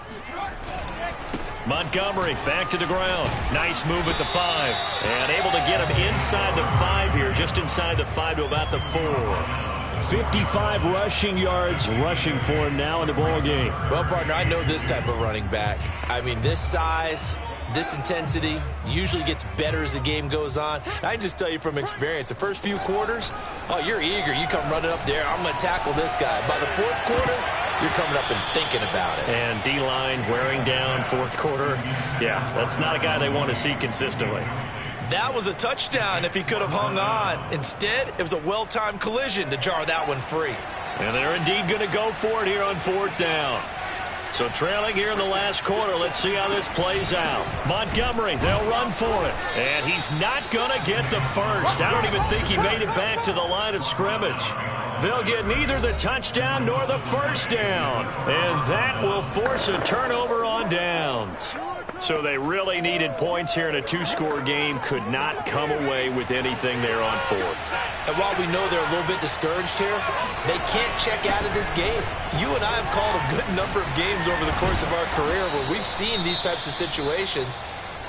Montgomery back to the ground. Nice move at the 5. And able to get him inside the 5 here, just inside the 5 to about the 4. 55 rushing yards rushing for him now in the ball game. Well, partner, I know this type of running back. I mean, this size, this intensity usually gets better as the game goes on. I can just tell you from experience, the first few quarters, oh, you're eager. You come running up there, I'm going to tackle this guy. By the 4th quarter, you're coming up and thinking about it. And D-line wearing down 4th quarter. Yeah, that's not a guy they want to see consistently. That was a touchdown if he could have hung on. Instead, it was a well-timed collision to jar that one free. And they're indeed going to go for it here on 4th down. So trailing here in the last quarter, let's see how this plays out. Montgomery, they'll run for it. And he's not going to get the first. I don't even think he made it back to the line of scrimmage. They'll get neither the touchdown nor the first down. And that will force a turnover on downs. So they really needed points here in a 2-score game. Could not come away with anything there on 4th. And while we know they're a little bit discouraged here, they can't check out of this game. You and I have called a good number of games over the course of our career where we've seen these types of situations.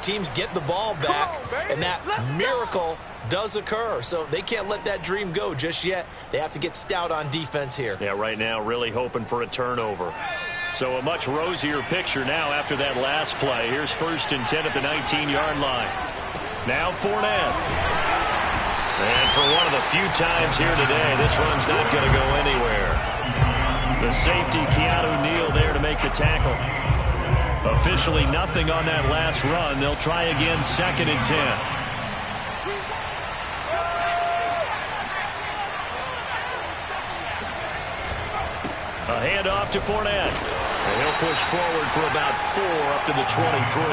Teams get the ball back, and that miracle does occur. So they can't let that dream go just yet. They have to get stout on defense here. Yeah, right now really hoping for a turnover. So a much rosier picture now after that last play. Here's 1st and 10 at the 19-yard line. Now Fournette. And for one of the few times here today, this run's not going to go anywhere. The safety, Keanu Neal, there to make the tackle. Officially nothing on that last run. They'll try again 2nd and 10. A handoff to Fournette. And he'll push forward for about 4 up to the 23.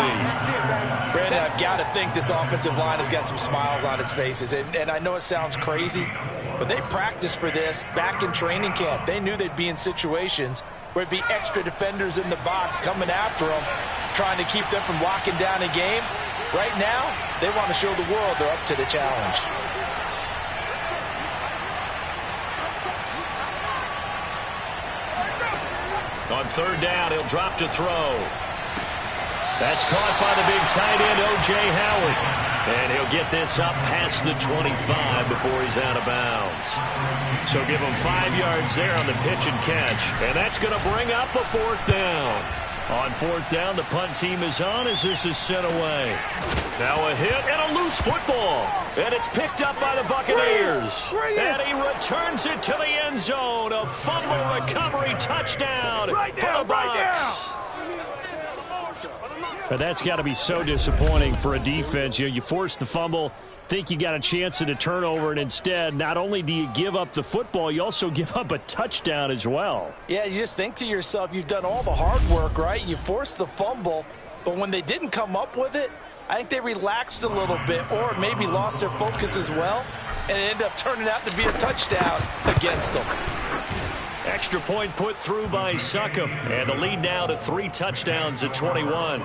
Brandon, I've got to think this offensive line has got some smiles on its faces. And I know it sounds crazy, but they practiced for this back in training camp. They knew they'd be in situations where it'd be extra defenders in the box coming after them, trying to keep them from locking down a game. Right now, they want to show the world they're up to the challenge. On 3rd down, he'll drop to throw. That's caught by the big tight end, O.J. Howard. And he'll get this up past the 25 before he's out of bounds. So give him 5 yards there on the pitch and catch. And that's going to bring up a 4th down. On 4th down, the punt team is on as this is sent away. Now a hit and a loose football. And it's picked up by the Buccaneers. And he returns it to the end zone. A fumble recovery touchdown for the Bucs. But that's got to be so disappointing for a defense. You force the fumble, think you got a chance at a turnover, and instead, not only do you give up the football, you also give up a touchdown as well. Yeah, you just think to yourself, you've done all the hard work, right? You forced the fumble, but when they didn't come up with it, I think they relaxed a little bit or maybe lost their focus as well, and it ended up turning out to be a touchdown against them. Extra point put through by Succop, and the lead now to 3 touchdowns at 21.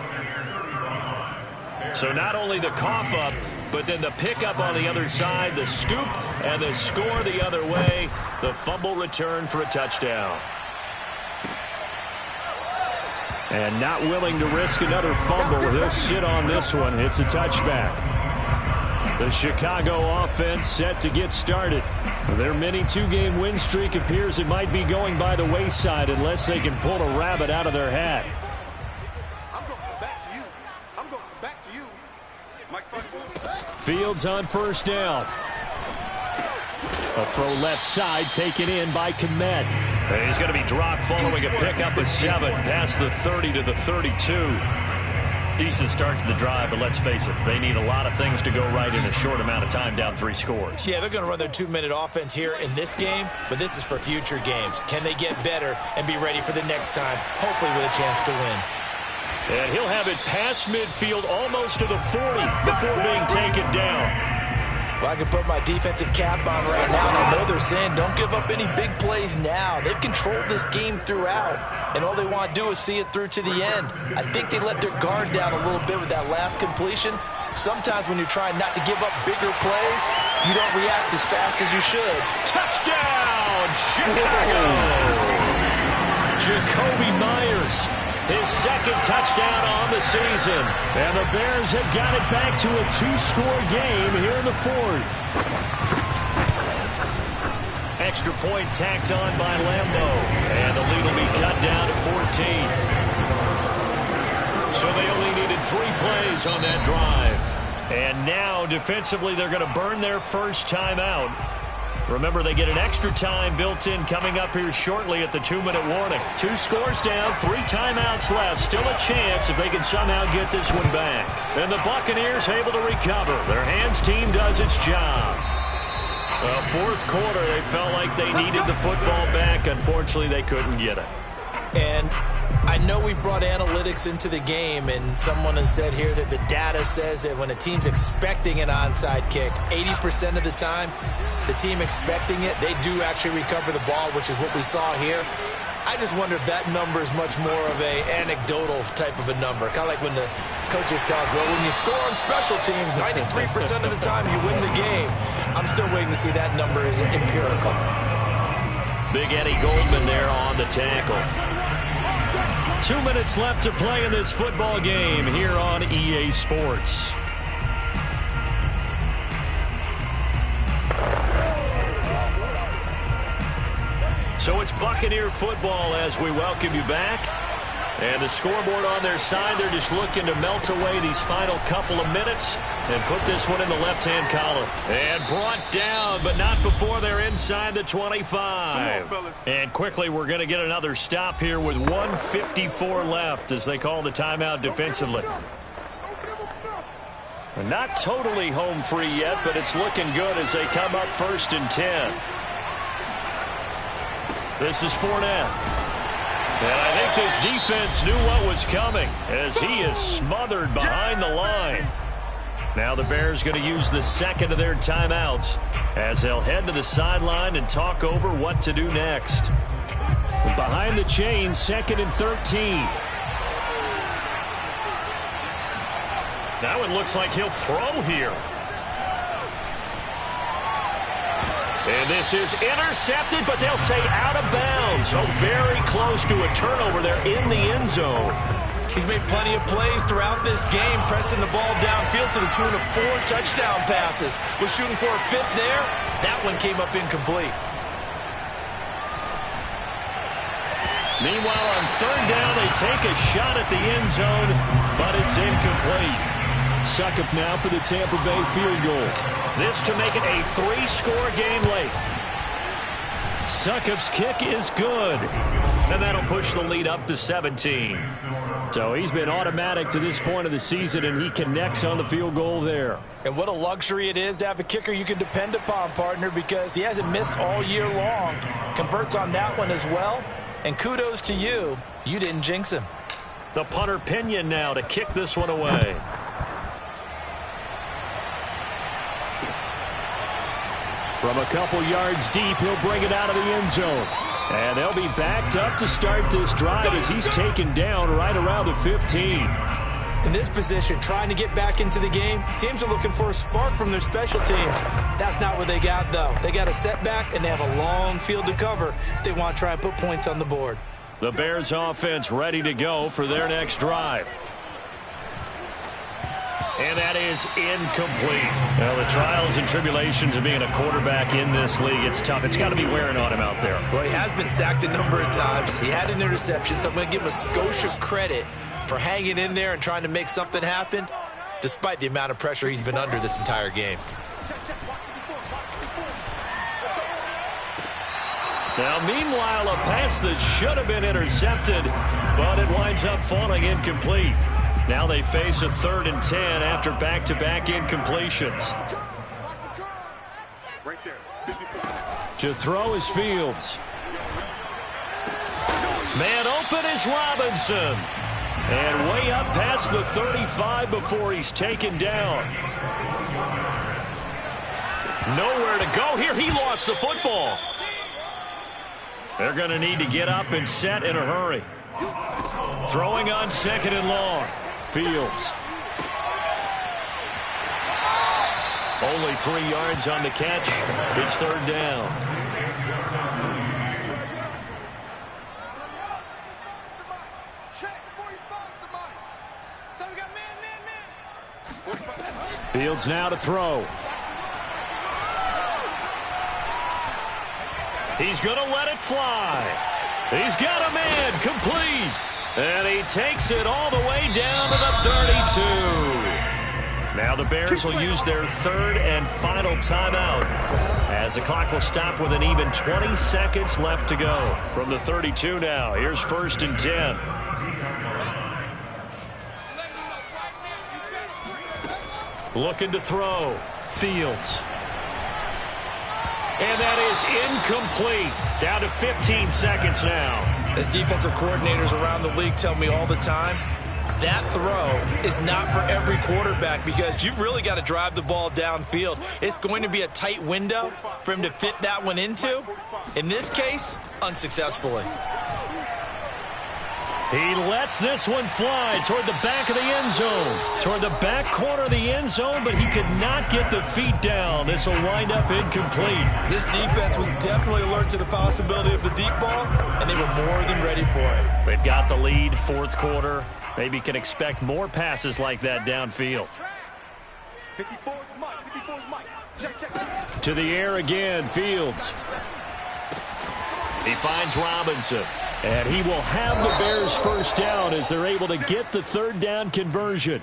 So not only the cough up, but then the pickup on the other side, the scoop, and the score the other way. The fumble return for a touchdown. And not willing to risk another fumble. He'll sit on this one. It's a touchback. The Chicago offense set to get started. Their mini 2-game win streak appears it might be going by the wayside unless they can pull a rabbit out of their hat. Fields on first down. A throw left side taken in by Kmet. And he's going to be dropped following a pickup of 7 past the 30 to the 32. Decent start to the drive, but let's face it, they need a lot of things to go right in a short amount of time, down 3 scores. Yeah, they're going to run their 2-minute offense here in this game, but this is for future games. Can they get better and be ready for the next time, hopefully with a chance to win? And he'll have it past midfield almost to the 40 before being taken down. Well, I can put my defensive cap on right now, and I know they're saying don't give up any big plays now. They've controlled this game throughout, and all they want to do is see it through to the end. I think they let their guard down a little bit with that last completion. Sometimes when you're trying not to give up bigger plays, you don't react as fast as you should. Touchdown, Chicago! Jakobi Meyers, his second touchdown on the season. And the Bears have got it back to a 2-score game here in the 4th. Extra point tacked on by Lambo. And the lead will be cut down to 14. So they only needed 3 plays on that drive. And now, defensively, they're going to burn their first timeout. Remember, they get an extra time built in coming up here shortly at the 2-minute warning. 2 scores down, 3 timeouts left. Still a chance if they can somehow get this one back. And the Buccaneers able to recover. Their hands team does its job. Well, 4th quarter, they felt like they needed the football back. Unfortunately, they couldn't get it. And I know we brought analytics into the game, and someone has said here that the data says that when a team's expecting an onside kick, 80% of the time, the team expecting it, they do actually recover the ball, which is what we saw here. I just wonder if that number is much more of a anecdotal type of a number. Kind of like when the coaches tell us, well, when you score on special teams, 93% of the time you win the game. I'm still waiting to see that number is empirical. Big Eddie Goldman there on the tackle. 2 minutes left to play in this football game here on EA Sports. So it's Buccaneer football as we welcome you back. And the scoreboard on their side, they're just looking to melt away these final couple of minutes and put this one in the left-hand column. And brought down, but not before they're inside the 25. And quickly, we're going to get another stop here with 1:54 left as they call the timeout defensively. And not totally home free yet, but it's looking good as they come up 1st and 10. This is Fournette. And I think this defense knew what was coming as he is smothered behind the line. Now the Bears going to use the second of their timeouts as they'll head to the sideline and talk over what to do next. Behind the chains, 2nd and 13. Now it looks like he'll throw here. And this is intercepted, but they'll say out of bounds. So very close to a turnover there in the end zone. He's made plenty of plays throughout this game, pressing the ball downfield to the tune of 4 touchdown passes. Was shooting for a 5th there. That one came up incomplete. Meanwhile, on 3rd down, they take a shot at the end zone, but it's incomplete. Succop now for the Tampa Bay field goal. This to make it a 3-score game late. Succop's kick is good. And that'll push the lead up to 17. So he's been automatic to this point of the season, and he connects on the field goal there. And what a luxury it is to have a kicker you can depend upon, partner, because he hasn't missed all year long. Converts on that one as well. And kudos to you. You didn't jinx him. The punter Pinion now to kick this one away. From a couple yards deep, he'll bring it out of the end zone. And they'll be backed up to start this drive as he's taken down right around the 15. In this position, trying to get back into the game, teams are looking for a spark from their special teams. That's not what they got, though. They got a setback, and they have a long field to cover if they want to try and put points on the board. The Bears offense ready to go for their next drive. And that is incomplete. Well, the trials and tribulations of being a quarterback in this league, it's tough. It's got to be wearing on him out there. Well, he has been sacked a number of times. He had an interception, so I'm going to give him a skosh of credit for hanging in there and trying to make something happen. despite the amount of pressure he's been under this entire game. Now, meanwhile, a pass that should have been intercepted, but it winds up falling incomplete. Now they face a 3rd and 10 after back-to-back incompletions. To throw is Fields. Man open is Robinson. And way up past the 35 before he's taken down. Nowhere to go here. He lost the football. They're going to need to get up and set in a hurry. Throwing on 2nd and long. Fields. Only 3 yards on the catch. It's 3rd down. Fields now to throw. He's going to let it fly. He's got a man complete. And he takes it all the way down to the 32. Now the Bears will use their 3rd and final timeout as the clock will stop with an even 20 seconds left to go. From the 32 now, here's 1st and 10. Looking to throw. Fields. And that is incomplete. Down to 15 seconds now. As defensive coordinators around the league tell me all the time, that throw is not for every quarterback because you've really got to drive the ball downfield. It's going to be a tight window for him to fit that one into. In this case, unsuccessfully. He lets this one fly toward the back of the end zone. Toward the back corner of the end zone, but he could not get the feet down. This will wind up incomplete. This defense was definitely alert to the possibility of the deep ball, and they were more than ready for it. They've got the lead, 4th quarter. Maybe can expect more passes like that downfield. To the air again, Fields. He finds Robinson. And he will have the Bears 1st down as they're able to get the 3rd down conversion.